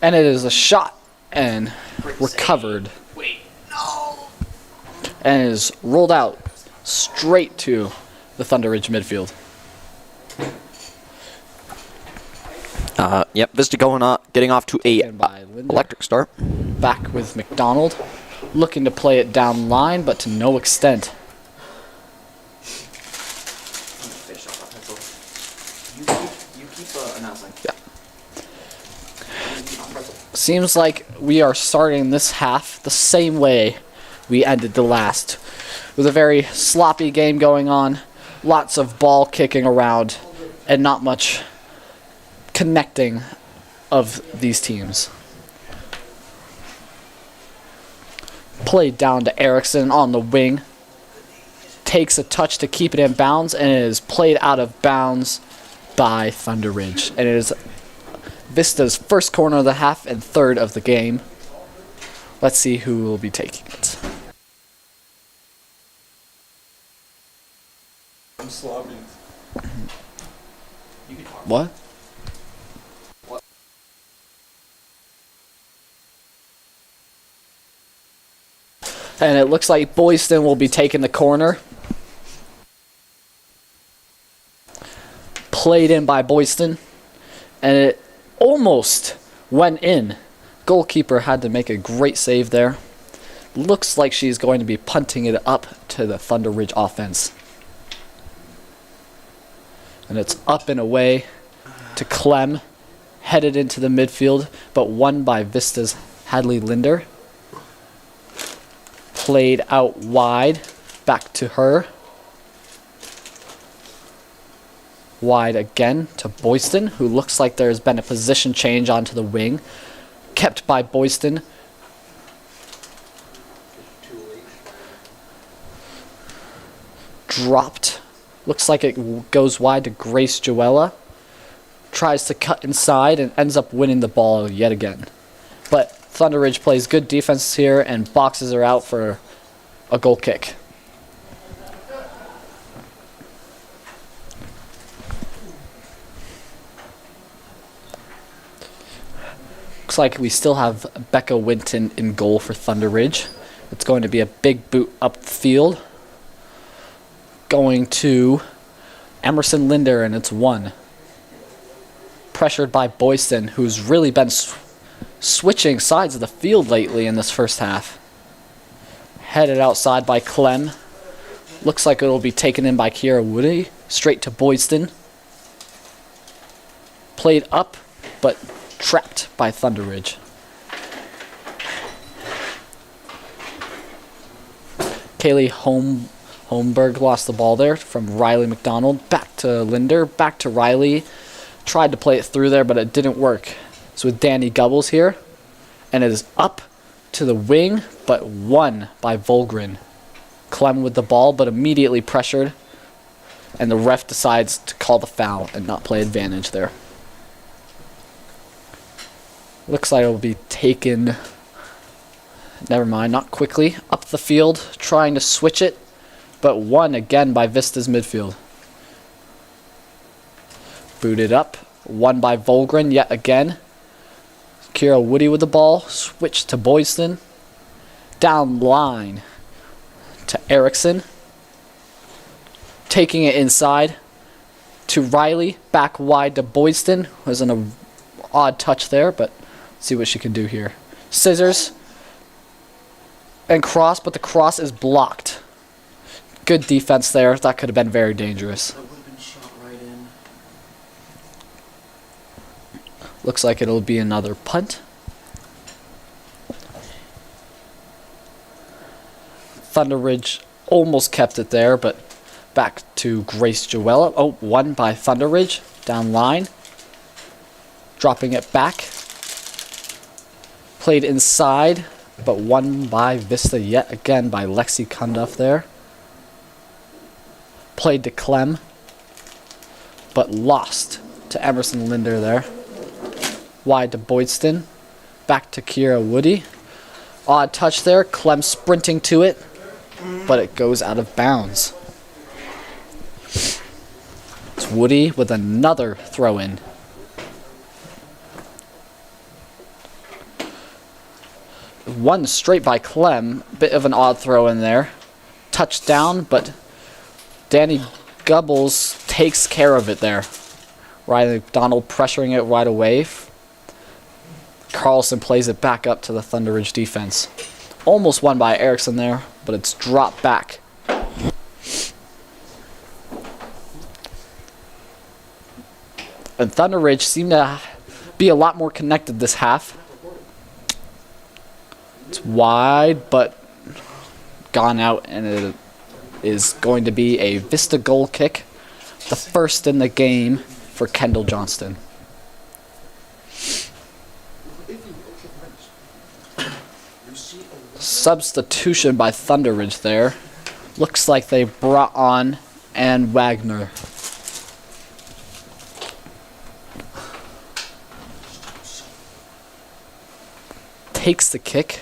and it is a shot and recovered. Wait, no! And is rolled out straight to the Thunderridge midfield. Yep, Vista getting off to a And by Linder. electric start. Back with McDonald, looking to play it down line, but to no extent. You keep announcing. Yeah. Seems like we are starting this half the same way we ended the last, with a very sloppy game going on, lots of ball kicking around, and not much connecting of these teams. Played down to Erickson on the wing. Takes a touch to keep it in bounds, and it is played out of bounds by Thunderridge. And it is Vista's first corner of the half and third of the game. Let's see who will be taking it. I'm sloppy. What? And it looks like Boyston will be taking the corner. Played in by Boyston. And it almost went in. Goalkeeper had to make a great save there. Looks like she's going to be punting it up to the Thunderridge offense. And it's up and away to Clem. Headed into the midfield, but won by Vista's Hadley Linder. Played out wide, back to her. Wide again to Boyston, who looks like there's been a position change onto the wing. Kept by Boyston. Dropped. Looks like it goes wide to Grace Joella. Tries to cut inside and ends up winning the ball yet again. But Thunderridge plays good defense here and boxes her out for a goal kick. Looks like we still have Becca Winton in goal for Thunderridge. It's going to be a big boot up the field. Going to Emerson Linder, and it's 1. Pressured by Boyston, who's really been switching sides of the field lately in this first half. Headed outside by Clem. Looks like it'll be taken in by Kiera Woody. Straight to Boyston. Played up, but trapped by Thunderridge. Kaylee Holmberg lost the ball there from Riley McDonald. Back to Linder, back to Riley. Tried to play it through there, but it didn't work. It's with Danny Gubbles here. And it is up to the wing, but won by Volgren. Clem with the ball, but immediately pressured. And the ref decides to call the foul and not play advantage there. Looks like it will be taken... Never mind, not quickly. Up the field, trying to switch it, but won again by Vista's midfield. Booted up, won by Volgren yet again. Kira Woody with the ball, switched to Boyston. Down line to Erickson. Taking it inside to Riley, back wide to Boyston. Was an odd touch there, but let's see what she can do here. Scissors and cross, but the cross is blocked. Good defense there. That could have been very dangerous. That would have been shot right in. Looks like it'll be another punt. Thunderridge Almost kept it there, but back to Grace Joella. Oh, won by Thunderridge. Down line. Dropping it back. Played inside, but won by Vista yet again by Lexi Cunduff there. Played to Clem, but lost to Emerson Linder there. Wide to Boydston. Back to Kira Woody. Odd touch there. Clem sprinting to it, but it goes out of bounds. It's Woody with another throw-in. One straight by Clem. Bit of an odd throw in there. Touchdown, but Danny Gubbles takes care of it there. Riley McDonald pressuring it right away. Carlson plays it back up to the Thunderridge defense. Almost won by Erickson there, but it's dropped back. And Thunderridge seemed to be a lot more connected this half. It's wide, but gone out, and it is going to be a Vista goal kick. The first in the game for Kendall Johnston. Substitution by Thunderridge there. Looks like they brought on Ann Wagner. Takes the kick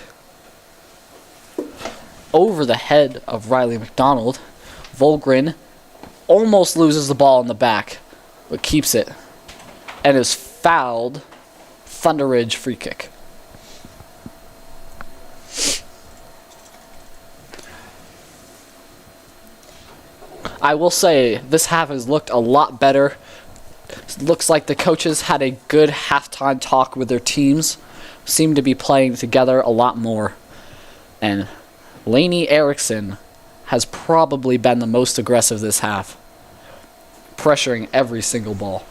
over the head of Riley McDonald. Volgren almost loses the ball in the back, but keeps it and is fouled. Thunderridge free kick. I will say this half has looked a lot better. Looks like the coaches had a good halftime talk with their teams. Seem to be playing together a lot more. And Lainey Erickson has probably been the most aggressive this half, pressuring every single ball.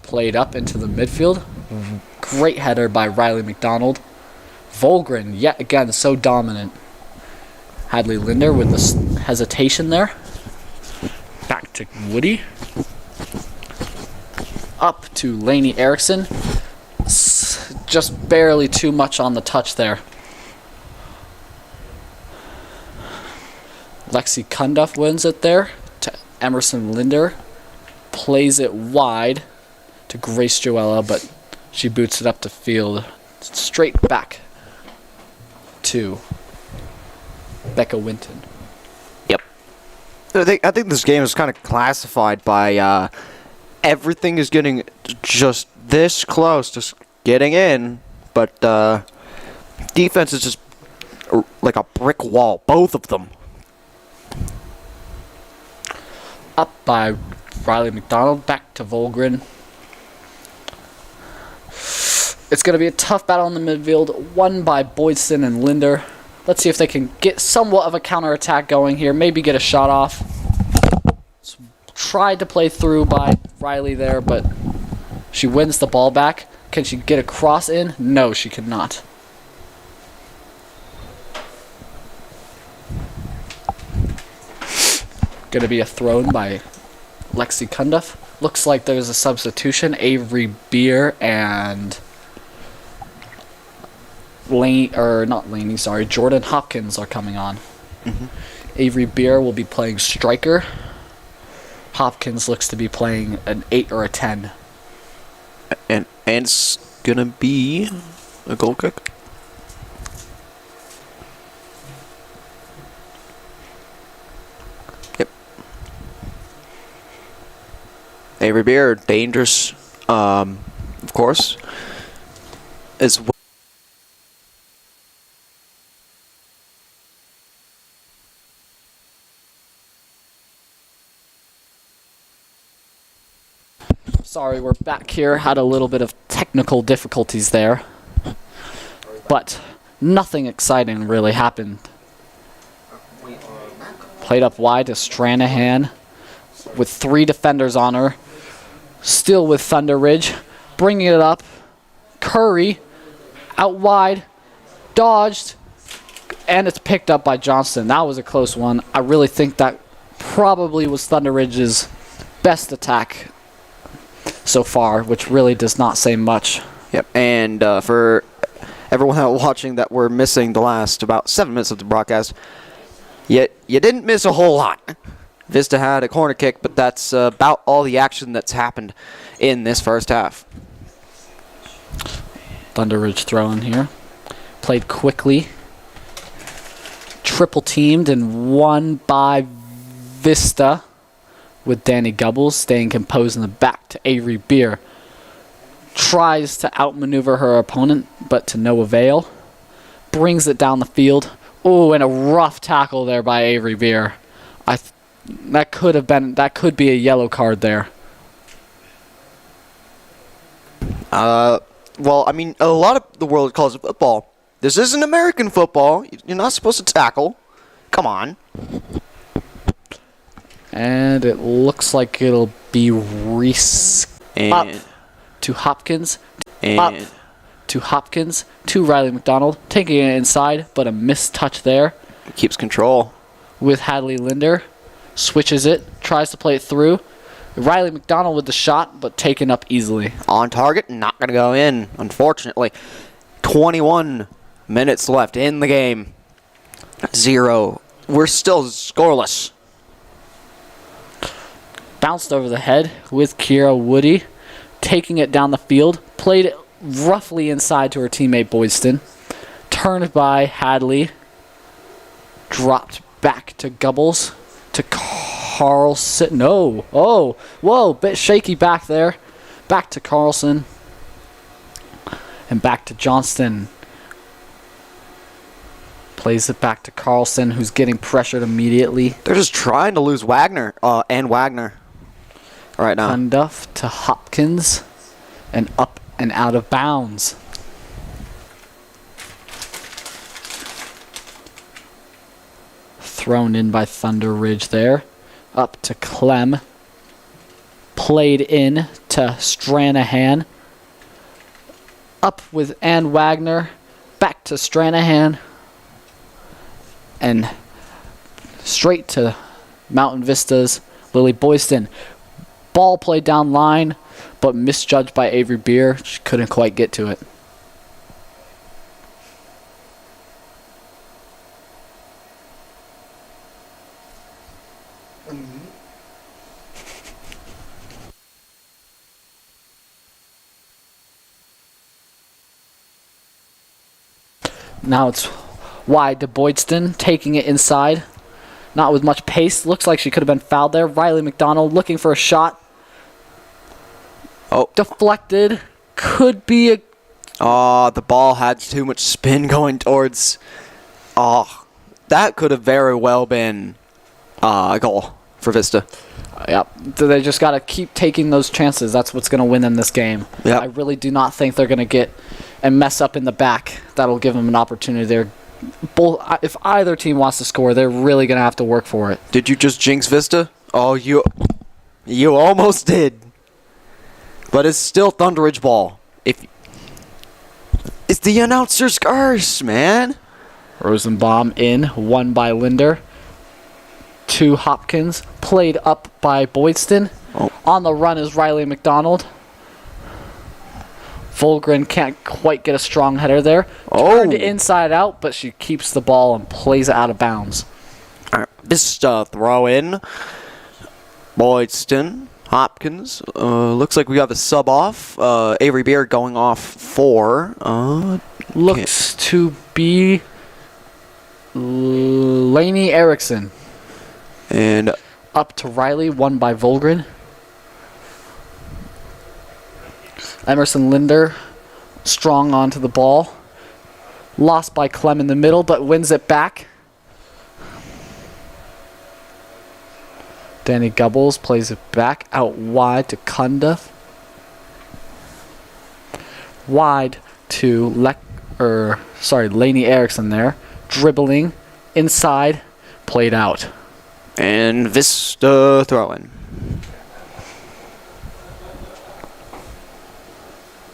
Played up into the midfield. Great header by Riley McDonald. Volgren, yet again, so dominant. Hadley Linder with the hesitation there. Back to Woody. Up to Lainey Erickson. Just barely too much on the touch there. Lexi Cunduff wins it there to Emerson Linder. Plays it wide to Grace Joella, but she boots it up the field. Straight back to Becca Winton. Yep. I think this game is kind of classified by everything is getting just this close, just getting in, but defense is just like a brick wall, both of them. Up by Riley McDonald, back to Volgren. It's going to be a tough battle in the midfield, won by Boydston and Linder. Let's see if they can get somewhat of a counterattack going here, maybe get a shot off. Tried to play through by Riley there, but she wins the ball back. Can she get a cross in? No, she cannot. Going to be a thrown by Lexi Cunduff. Looks like there's a substitution. Avery Beer and Jordan Hopkins are coming on. Mm-hmm. Avery Beer will be playing striker. Hopkins looks to be playing an 8 or a 10. And it's gonna be a goal kick. Yep. Avery Beer, dangerous, of course, as well. Sorry, we're back here. Had a little bit of technical difficulties there. But nothing exciting really happened. Played up wide to Stranahan with 3 defenders on her. Still with Thunderridge. Bringing it up. Curry out wide. Dodged. and it's picked up by Johnston. That was a close one. I really think that probably was Thunderridge's best attack so far, which really does not say much. Yep, and for everyone out watching that we're missing the last about 7 minutes of the broadcast, you didn't miss a whole lot. Vista had a corner kick, but that's about all the action that's happened in this first half. Thunderridge throwing here. Played quickly. Triple teamed and won by Vista with Danny Gubbles staying composed in the back to Avery Beer. Tries to outmaneuver her opponent, but to no avail. Brings it down the field. Oh, and a rough tackle there by Avery Beer. That could be a yellow card there. Well, I mean, a lot of the world calls it football. This isn't American football. You're not supposed to tackle. Come on. And it looks like it'll be Reese up And, to Hopkins. and Up to Hopkins to Riley McDonald. Taking it inside, but a missed touch there keeps control. with Hadley Linder. Switches it, tries to play it through. Riley McDonald with the shot, but taken up easily. On target, not going to go in, unfortunately. 21 minutes left in the game. 0. We're still scoreless. Bounced over the head with Kira Woody. Taking it down the field. Played it roughly inside to her teammate Boydston. Turned by Hadley. Dropped back to Gubbles. To Carlson. No. Oh. Whoa. Bit shaky back there. Back to Carlson. And back to Johnston. Plays it back to Carlson, who's getting pressured immediately. They're just trying to lose Wagner and Wagner right now. Hunduff to Hopkins. And up and out of bounds. Thrown in by Thunderridge there. Up to Clem. Played in to Stranahan. Up with Ann Wagner. Back to Stranahan. And straight to Mountain Vista's Lily Boyston. Ball played down line, but misjudged by Avery Beer. She couldn't quite get to it. Now it's wide to Boydston, taking it inside. Not with much pace. Looks like she could have been fouled there. Riley McDonald looking for a shot. Oh. Deflected. Could be a... Oh, the ball had too much spin going towards... Oh, that could have very well been a goal for Vista. Yep. They just got to keep taking those chances. That's what's going to win them this game. Yep. I really do not think they're going to get and mess up in the back. That'll give them an opportunity there. If either team wants to score, they're really going to have to work for it. Did you just jinx Vista? Oh, you almost did. But it's still Thunderridge ball. It's the announcer's curse, man. Rosenbaum in, won by Linder. To Hopkins, played up by Boydston. Oh. On the run is Riley McDonald. Volgren can't quite get a strong header there. Turned Oh. inside out, but she keeps the ball and plays it out of bounds. All right, Vista throw in. Boydston, Hopkins. Looks like we got the sub off. Avery Beard going off for. Looks to be Lainey Erickson. And Up to Riley, won by Volgren. Emerson Linder, strong onto the ball. Lost by Clem in the middle, but wins it back. Danny Gubbles plays it back out wide to Cundiff. Wide to Lainey Erickson there. Dribbling inside, played out. And Vista throwing.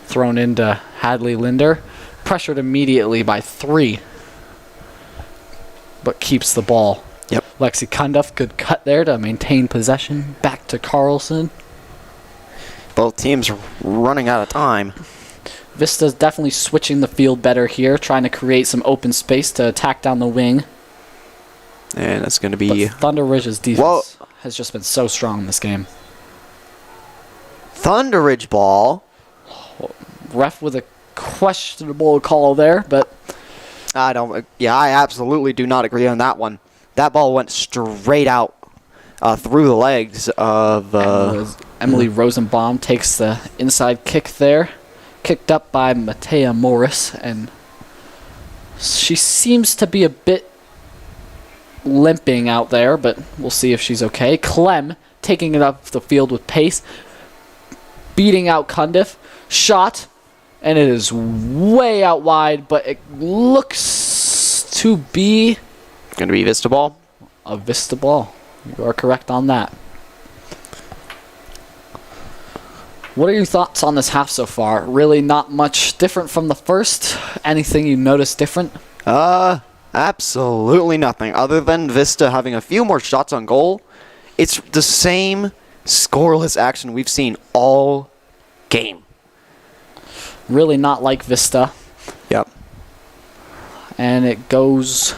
Thrown into Hadley Linder. Pressured immediately by 3. but keeps the ball. Yep. Lexi Cundiff, good cut there to maintain possession. Back to Carlson. Both teams running out of time. Vista's definitely switching the field better here, trying to create some open space to attack down the wing. And it's going to But be Thunderridge's defense has just been so strong in this game. Thunderridge ball. Ref with a questionable call there, but I absolutely do not agree on that one. That ball went straight out through the legs of... Emily Rosenbaum takes the inside kick there. Kicked up by Matea Morris, and she seems to be a bit limping out there, but we'll see if she's okay. Clem taking it up the field with pace, beating out Cundiff. Shot, and it is way out wide, but it looks to be Going to be Vista ball. a Vista ball. You are correct on that. What are your thoughts on this half so far? Really not much different from the first? Anything you noticed different? Absolutely nothing. Other than Vista having a few more shots on goal, it's the same scoreless action we've seen all game. Really not like Vista. Yep. And it goes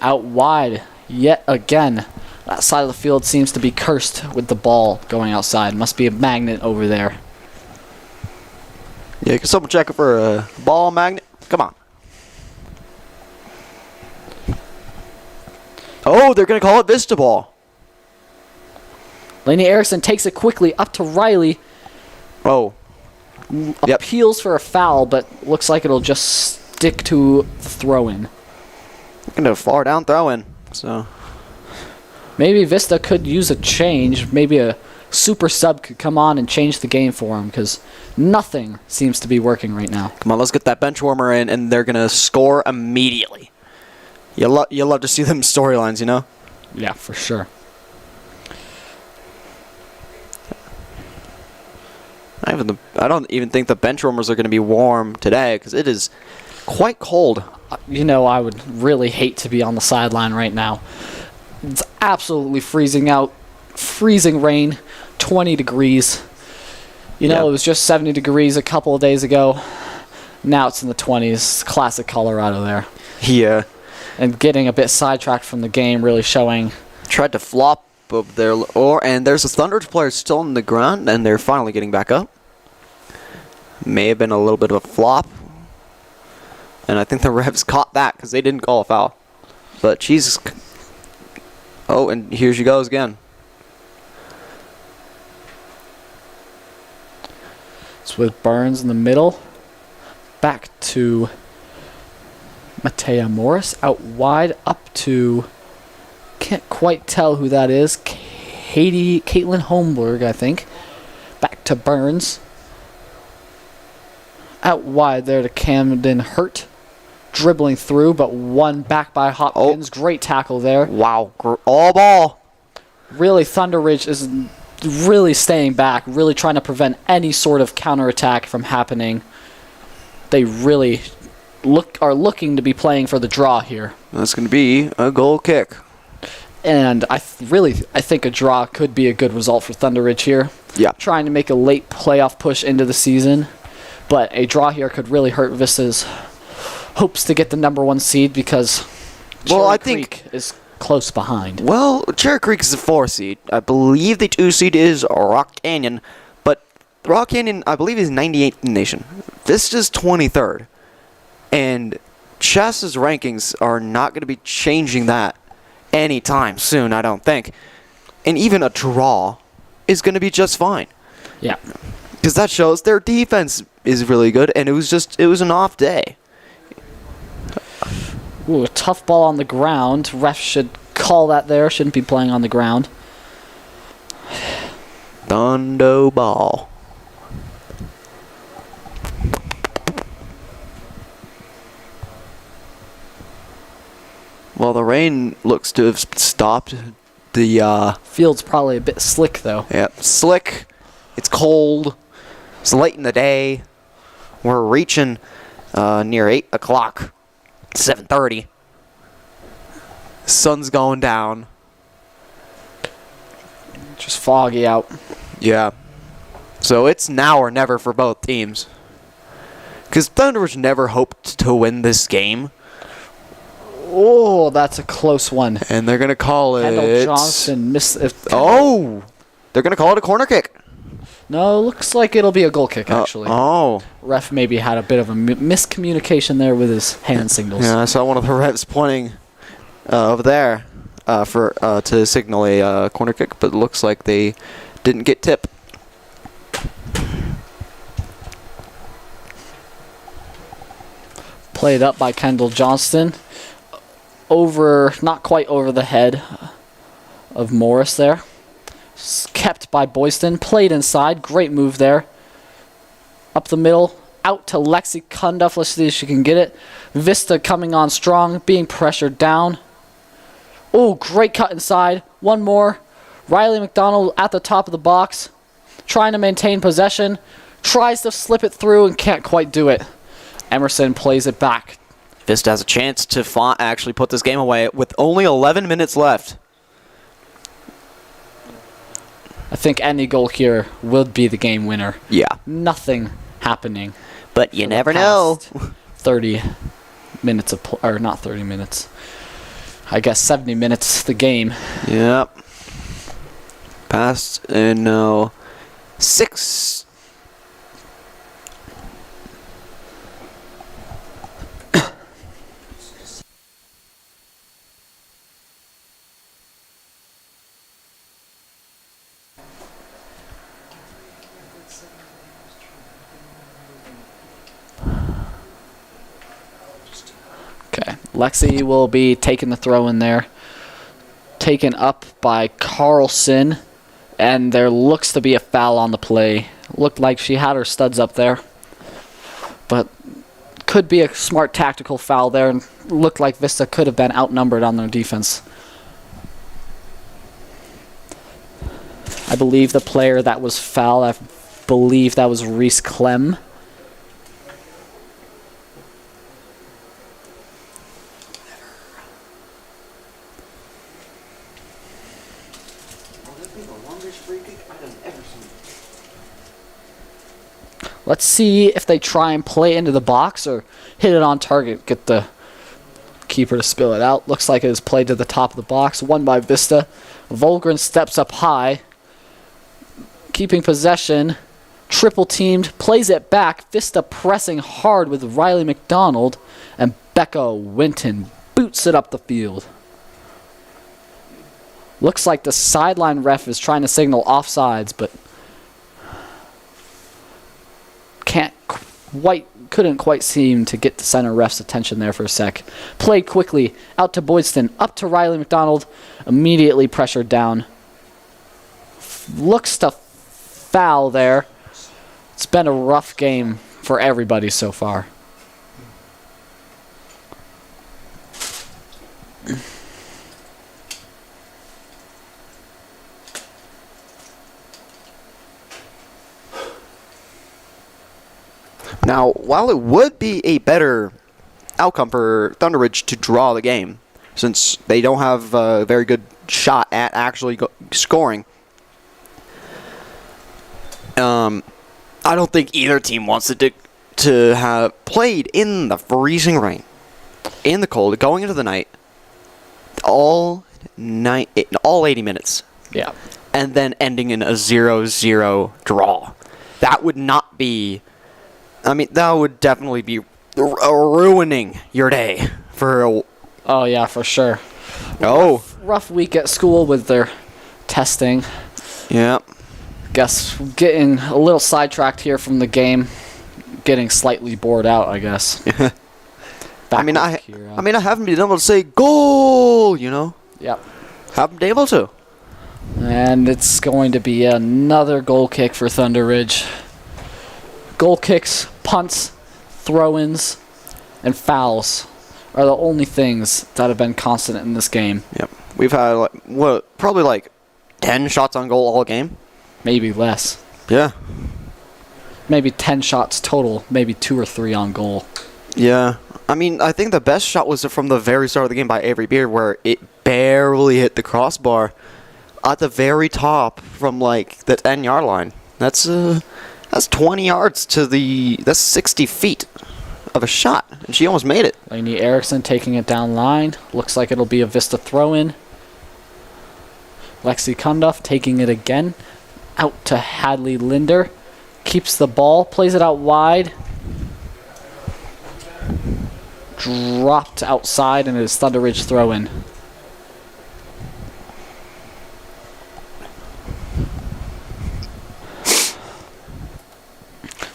out wide yet again. That side of the field seems to be cursed with the ball going outside. Must be a magnet over there. Yeah, can someone check for a ball magnet? Come on. Oh, they're going to call it Vista ball. Lainey Erickson takes it quickly up to Riley. Oh. Yep. Appeals for a foul, but looks like it'll just stick to the throw-in. Going to far down throw in. So Maybe Vista could use a change. Maybe a super sub could come on and change the game for him, because nothing seems to be working right now. come on, let's get that bench warmer in, and they're going to score immediately. You love to see them storylines, you know? Yeah, for sure. I don't even think the bench warmers are going to be warm today, because it is quite cold. You know, I would really hate to be on the sideline right now. It's absolutely freezing out. Freezing rain, 20 degrees. You know, Yeah. it was just 70 degrees a couple of days ago. Now it's in the 20s. Classic Colorado there. Yeah. And getting a bit sidetracked from the game, really showing. Tried to flop up there, and there's a Thunderridge player still on the ground, and they're finally getting back up. May have been a little bit of a flop, and I think the refs caught that because they didn't call a foul. But Jesus. Oh, and here she goes again. It's with Burns in the middle. Back to Matea Morris. Out wide, up to... Can't quite tell who that is. Caitlin Holmberg, I think. Back to Burns. Out wide there to Camden Hurt. Dribbling through, but one back by Hopkins. Great tackle there. Wow, all ball. Really, Thunderridge is really staying back, really trying to prevent any sort of counterattack from happening. They really are looking to be playing for the draw here. That's going to be a goal kick. And I think a draw could be a good result for Thunderridge here. Yeah. Trying to make a late playoff push into the season. But a draw here could really hurt Vista's hopes to get the #1 seed, because Cherry Creek is close behind. Well, Cherry Creek is the 4 seed. I believe the 2 seed is Rock Canyon, but Rock Canyon, I believe, is 98th in the nation. Vista's 23rd. And Chess's rankings are not going to be changing that anytime soon, I don't think. And even a draw is going to be just fine. Yeah. Because that shows their defense is really good, and it was an off day. Ooh, a tough ball on the ground. Ref should call that there. Shouldn't be playing on the ground. Thundo ball. Well, the rain looks to have stopped. The Field's probably a bit slick, though. slick. It's cold. It's late in the day. We're reaching near 8 o'clock. 7:30. Sun's going down. Just foggy out. Yeah. So it's now or never for both teams. Because Thunderridge never hoped to win this game. Oh, that's a close one. And they're going to call Kendall it... Johnson missed. Oh! They're going to call it a corner kick. No, looks like it'll be a goal kick, actually. Oh. Ref maybe had a bit of a miscommunication there with his hand signals. Yeah, I saw one of the refs pointing over there to signal a corner kick, but it looks like they didn't get tip. Played up by Kendall Johnston. Not quite over the head of Morris there. Kept by Boyston. Played inside. Great move there. Up the middle. Out to Lexi Cunduff. Let's see if she can get it. Vista coming on strong. Being pressured down. Oh, great cut inside. One more. Riley McDonald at the top of the box. Trying to maintain possession. Tries to slip it through and can't quite do it. Emerson plays it back. Vista has a chance to actually put this game away with only 11 minutes left. I think any goal here would be the game winner. Yeah. Nothing happening. But you never know. 30 minutes or not 30 minutes. I guess 70 minutes the game. Yep. Passed in 6. Okay. Lexi will be taking the throw in there. Taken up by Carlson. And there looks to be a foul on the play. Looked like she had her studs up there. But could be a smart tactical foul there. And looked like Vista could have been outnumbered on their defense. I believe the player that was fouled, I believe that was Reese Clem. Let's see if they try and play into the box or hit it on target. Get the keeper to spill it out. Looks like it is played to the top of the box. Won by Vista. Volgren steps up high. Keeping possession. Triple teamed. Plays it back. Vista pressing hard with Riley McDonald. And Becca Winton boots it up the field. Looks like the sideline ref is trying to signal offsides, but couldn't quite seem to get the center ref's attention there for a sec. Played quickly out to Boydston, up to Riley McDonald, immediately pressured down. Looks to foul there. It's been a rough game for everybody so far. Now, while it would be a better outcome for Thunderridge to draw the game, since they don't have a very good shot at actually scoring, I don't think either team wants to have played in the freezing rain, in the cold, going into the night, all 80 minutes. Yeah. And then ending in a 0-0 draw. That would not be... I mean, that would definitely be ruining your day for Oh, yeah, for sure. Oh. Rough week at school with their testing. Yeah. Guess getting a little sidetracked here from the game. Getting slightly bored out, I guess. I haven't been able to say goal, you know? Yep. Haven't been able to. And it's going to be another goal kick for Thunderridge. Goal kicks, punts, throw-ins, and fouls are the only things that have been constant in this game. Yep. We've had, probably 10 shots on goal all game? Maybe less. Yeah. Maybe 10 shots total, maybe 2 or 3 on goal. Yeah. I mean, I think the best shot was from the very start of the game by Avery Beard, where it barely hit the crossbar at the very top from like the 10-yard line. That's 20 yards to that's 60 feet of a shot, and she almost made it. Lainey Erickson taking it down line. Looks like it'll be a Vista throw-in. Lexi Cunduff taking it again. Out to Hadley Linder. Keeps the ball, plays it out wide. Dropped outside, and it is Thunderridge throw-in.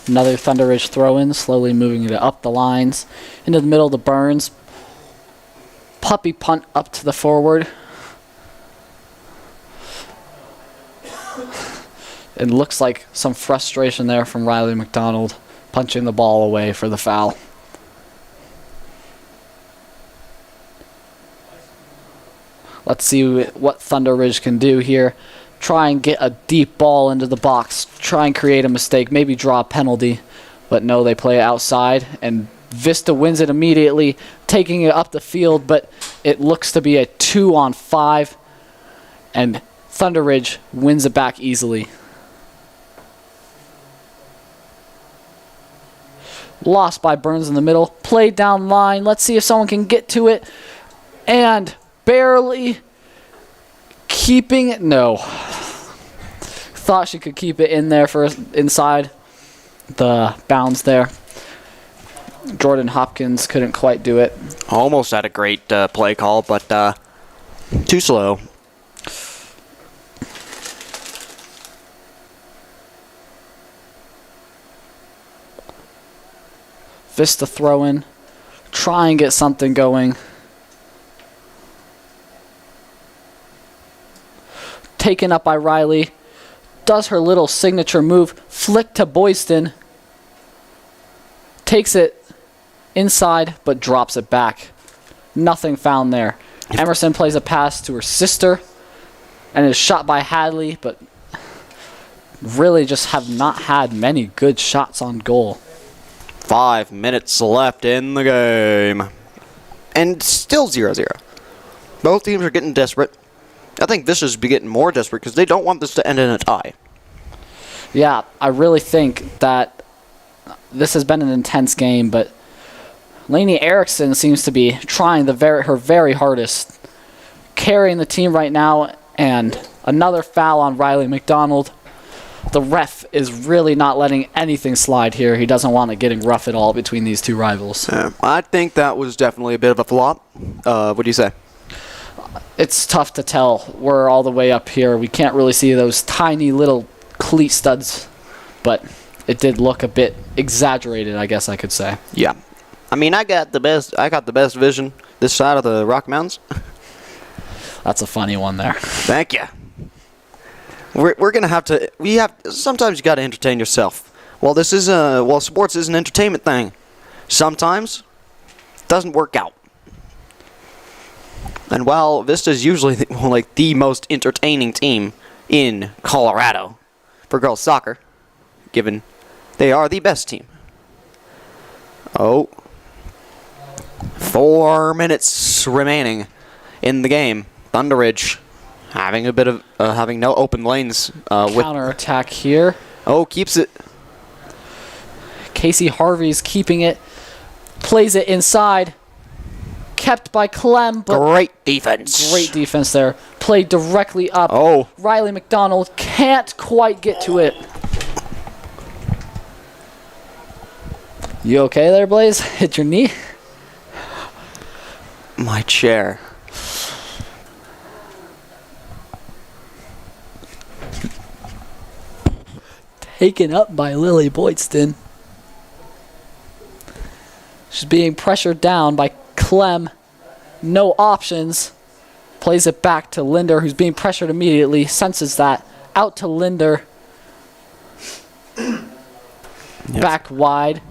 Another Thunderridge throw-in, slowly moving it up the lines. Into the middle to Burns. Puppy punt up to the forward. It looks like some frustration there from Riley McDonald, punching the ball away for the foul. Let's see what Thunderridge can do here. Try and get a deep ball into the box. Try and create a mistake. Maybe draw a penalty. But no, they play it outside. And Vista wins it immediately, taking it up the field. But it looks to be a 2-on-5. And Thunderridge wins it back easily. Lost by Burns in the middle. Played down line. Let's see if someone can get to it. And barely keeping it. No. Thought she could keep it in there for inside the bounds there. Jordan Hopkins couldn't quite do it. Almost had a great play call, but too slow. Vista throw in. Try and get something going. Taken up by Riley. Does her little signature move. Flick to Boyston. Takes it inside, but drops it back. Nothing found there. Emerson plays a pass to her sister. And is shot by Hadley, but really just have not had many good shots on goal. 5 minutes left in the game. And still 0-0. Both teams are getting desperate. I think Vista's be getting more desperate because they don't want this to end in a tie. Yeah, I really think that this has been an intense game, but Lainey Erickson seems to be trying her very hardest, carrying the team right now, and another foul on Riley McDonald. The ref is really not letting anything slide here. He doesn't want it getting rough at all between these two rivals. I think that was definitely a bit of a flop. What do you say? It's tough to tell. We're all the way up here. We can't really see those tiny little cleat studs, but it did look a bit exaggerated, I guess I could say. Yeah. I mean, I got the best vision this side of the Rocky Mountains. That's a funny one there. Thank you. We're gonna have to. Sometimes you gotta entertain yourself. Well, sports is an entertainment thing. Sometimes it doesn't work out. And while Vista's usually the most entertaining team in Colorado for girls soccer, given they are the best team. 4 minutes remaining in the game. Thunderridge having a bit of having no open lanes with Counter-attack here. keeps it. Casey Harvey's keeping it. Plays it inside. Kept by Clem, but Great defense. great defense there. Played directly up. Oh. Riley McDonald can't quite get to it. You okay there, Blaze? Hit your knee? My chair. Taken up by Lily Boydston. She's being pressured down by Clem. No options. Plays it back to Linder, who's being pressured immediately. Senses that. Out to Linder. Back wide.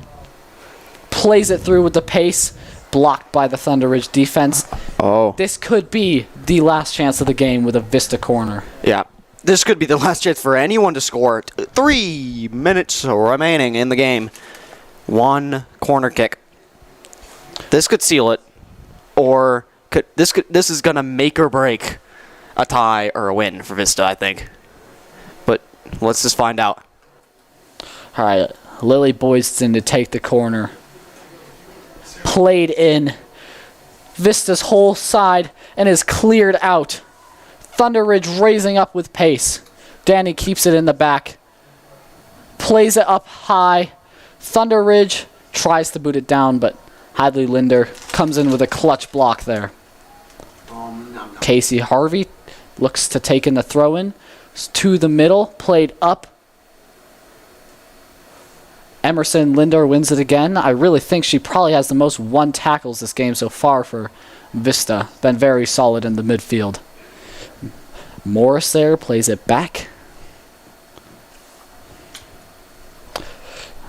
Plays it through with the pace. Blocked by the Thunderridge defense. Oh. This could be the last chance of the game with a Vista corner. Yeah. This could be the last chance for anyone to score. 3 minutes remaining in the game. One corner kick. This could seal it, or this is gonna make or break a tie or a win for Vista, I think. But let's just find out. All right, Lily Boyston to take the corner. Played in Vista's whole side and is cleared out. Thunderridge raising up with pace. Danny keeps it in the back. Plays it up high. Thunderridge tries to boot it down, but Hadley Linder comes in with a clutch block there. Casey Harvey looks to take in the throw-in. To the middle, played up. Emerson Linder wins it again. I really think she probably has the most won tackles this game so far for Vista. Been very solid in the midfield. Morris there plays it back.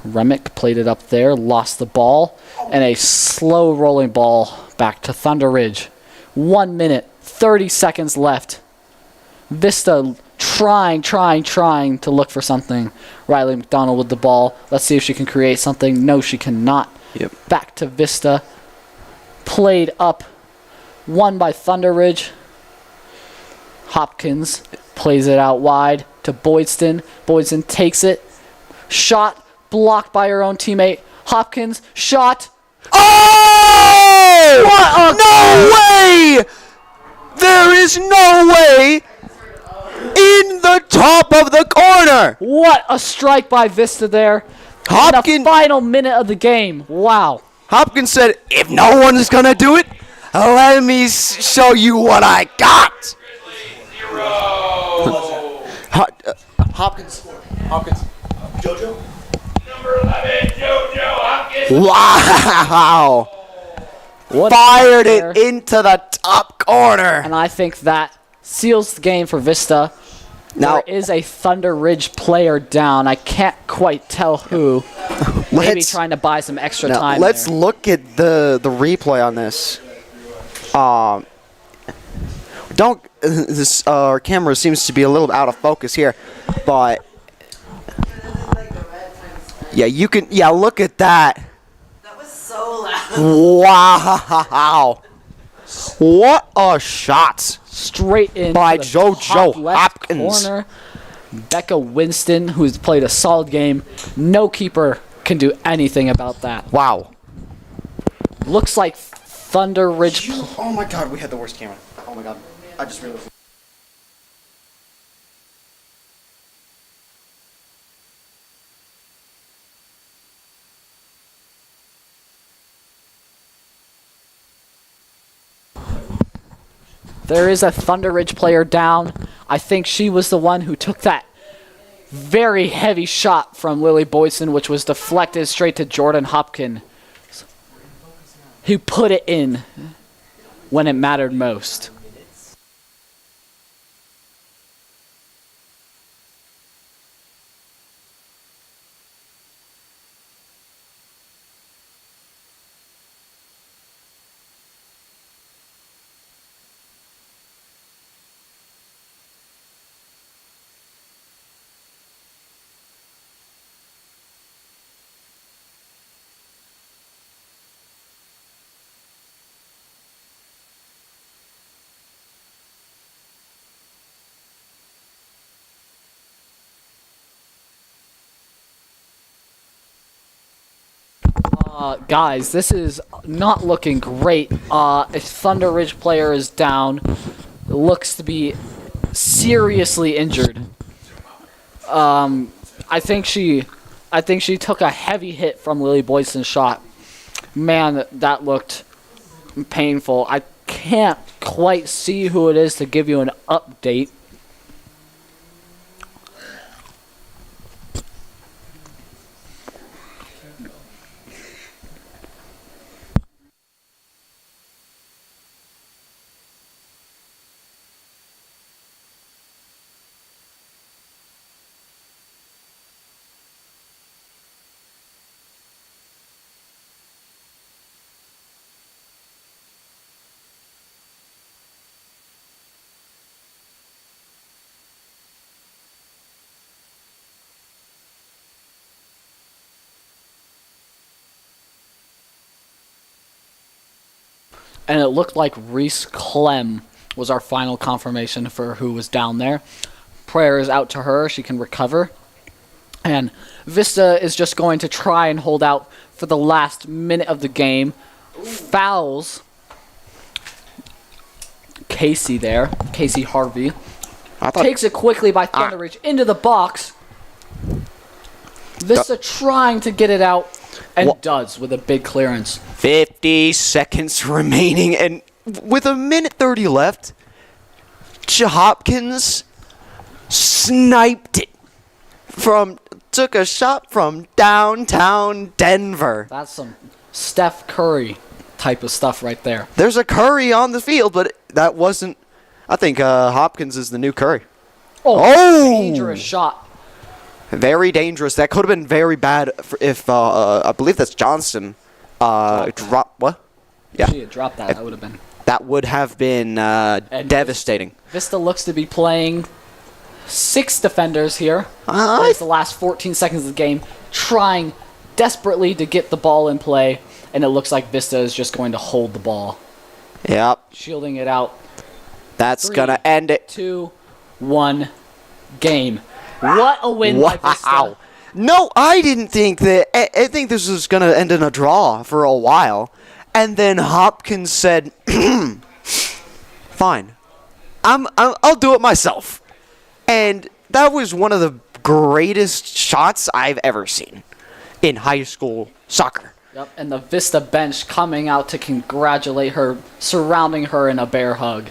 Remick played it up there, lost the ball, and a slow rolling ball back to Thunderridge. 1 minute, 30 seconds left. Vista trying to look for something. Riley McDonald with the ball. Let's see if she can create something. No, she cannot. Yep. Back to Vista. Played up. Won by Thunderridge. Hopkins plays it out wide to Boydston. Boydston takes it. Shot. Blocked by her own teammate. Hopkins. Shot. Oh! No way! There is no way! In the top of the corner! What a strike by Vista there. In the final minute of the game. Wow. Hopkins said, if no one's gonna do it, let me show you what I got! Hopkins. Jojo? Wow! What a Fired strike there. it into the top corner! And I think that seals the game for Vista. Now, There is a Thunderridge player down. I can't quite tell who. Maybe let's, trying to buy some extra now, time let's there. look at the replay on this. Our camera seems to be a little out of focus here, but yeah, you can. Yeah, look at that. That was so loud. Wow! What a shot Straight in by to the JoJo top left Hopkins. corner. Becca Winston, who's played a solid game. No keeper can do anything about that. Wow! Looks like Thunderridge. Oh my god, we had the worst camera. Oh my god. I just realized. There is a Thunderridge player down. I think she was the one who took that very heavy shot from Lily Boyson, which was deflected straight to Jordan Hopkins, who put it in when it mattered most. Guys, this is not looking great. A Thunderridge player is down. Looks to be seriously injured. I think she took a heavy hit from Lily Boyson's shot. Man, that looked painful. I can't quite see who it is to give you an update. and it looked like Reese Clem was our final confirmation for who was down there. Prayers out to her. She can recover. And Vista is just going to try and hold out for the last minute of the game. Fouls Casey there. Casey Harvey. Takes it quickly by Thunderridge into the box. Vista trying to get it out, and does with a big clearance. 50 seconds remaining, and with a minute 30 left, Hopkins sniped it took a shot from downtown Denver. That's some Steph Curry type of stuff right there. There's a Curry on the field, but that wasn't. I think Hopkins is the new Curry. Oh! Dangerous shot. Very dangerous. That could have been very bad if I believe that's Johnston dropped. What? Yeah. She had dropped that. That would have been. That would have been devastating. Vista looks to be playing 6 defenders here. It's the last 14 seconds of the game, trying desperately to get the ball in play, and it looks like Vista is just going to hold the ball. Yep. Shielding it out. That's 3, going to end it. 2, 1, game. What a win by Vista. No, I didn't think that. I think this was going to end in a draw for a while. And then Hopkins said, fine. I'll do it myself. And that was one of the greatest shots I've ever seen in high school soccer. Yep, and the Vista bench coming out to congratulate her, surrounding her in a bear hug.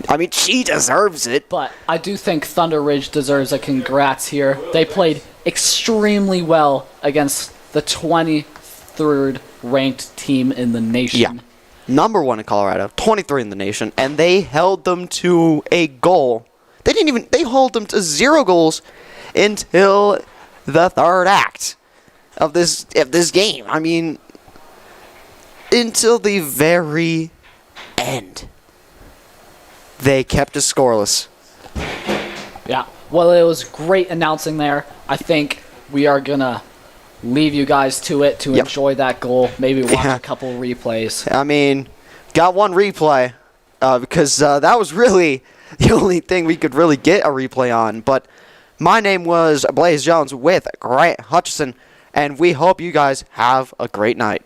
I mean, she deserves it. But I do think Thunderridge deserves a congrats here. They played extremely well against the 23rd ranked team in the nation. Yeah. Number 1 in Colorado, 23 in the nation, and they held them to a goal. They held them to 0 goals until the 3rd act of this game. I mean, until the very end. They kept us scoreless. Yeah. Well, it was great announcing there. I think we are going to leave you guys to it to enjoy that goal. Maybe watch a couple replays. I mean, got one replay because that was really the only thing we could really get a replay on. But my name was Blaze Jones with Grant Hutchison, and we hope you guys have a great night.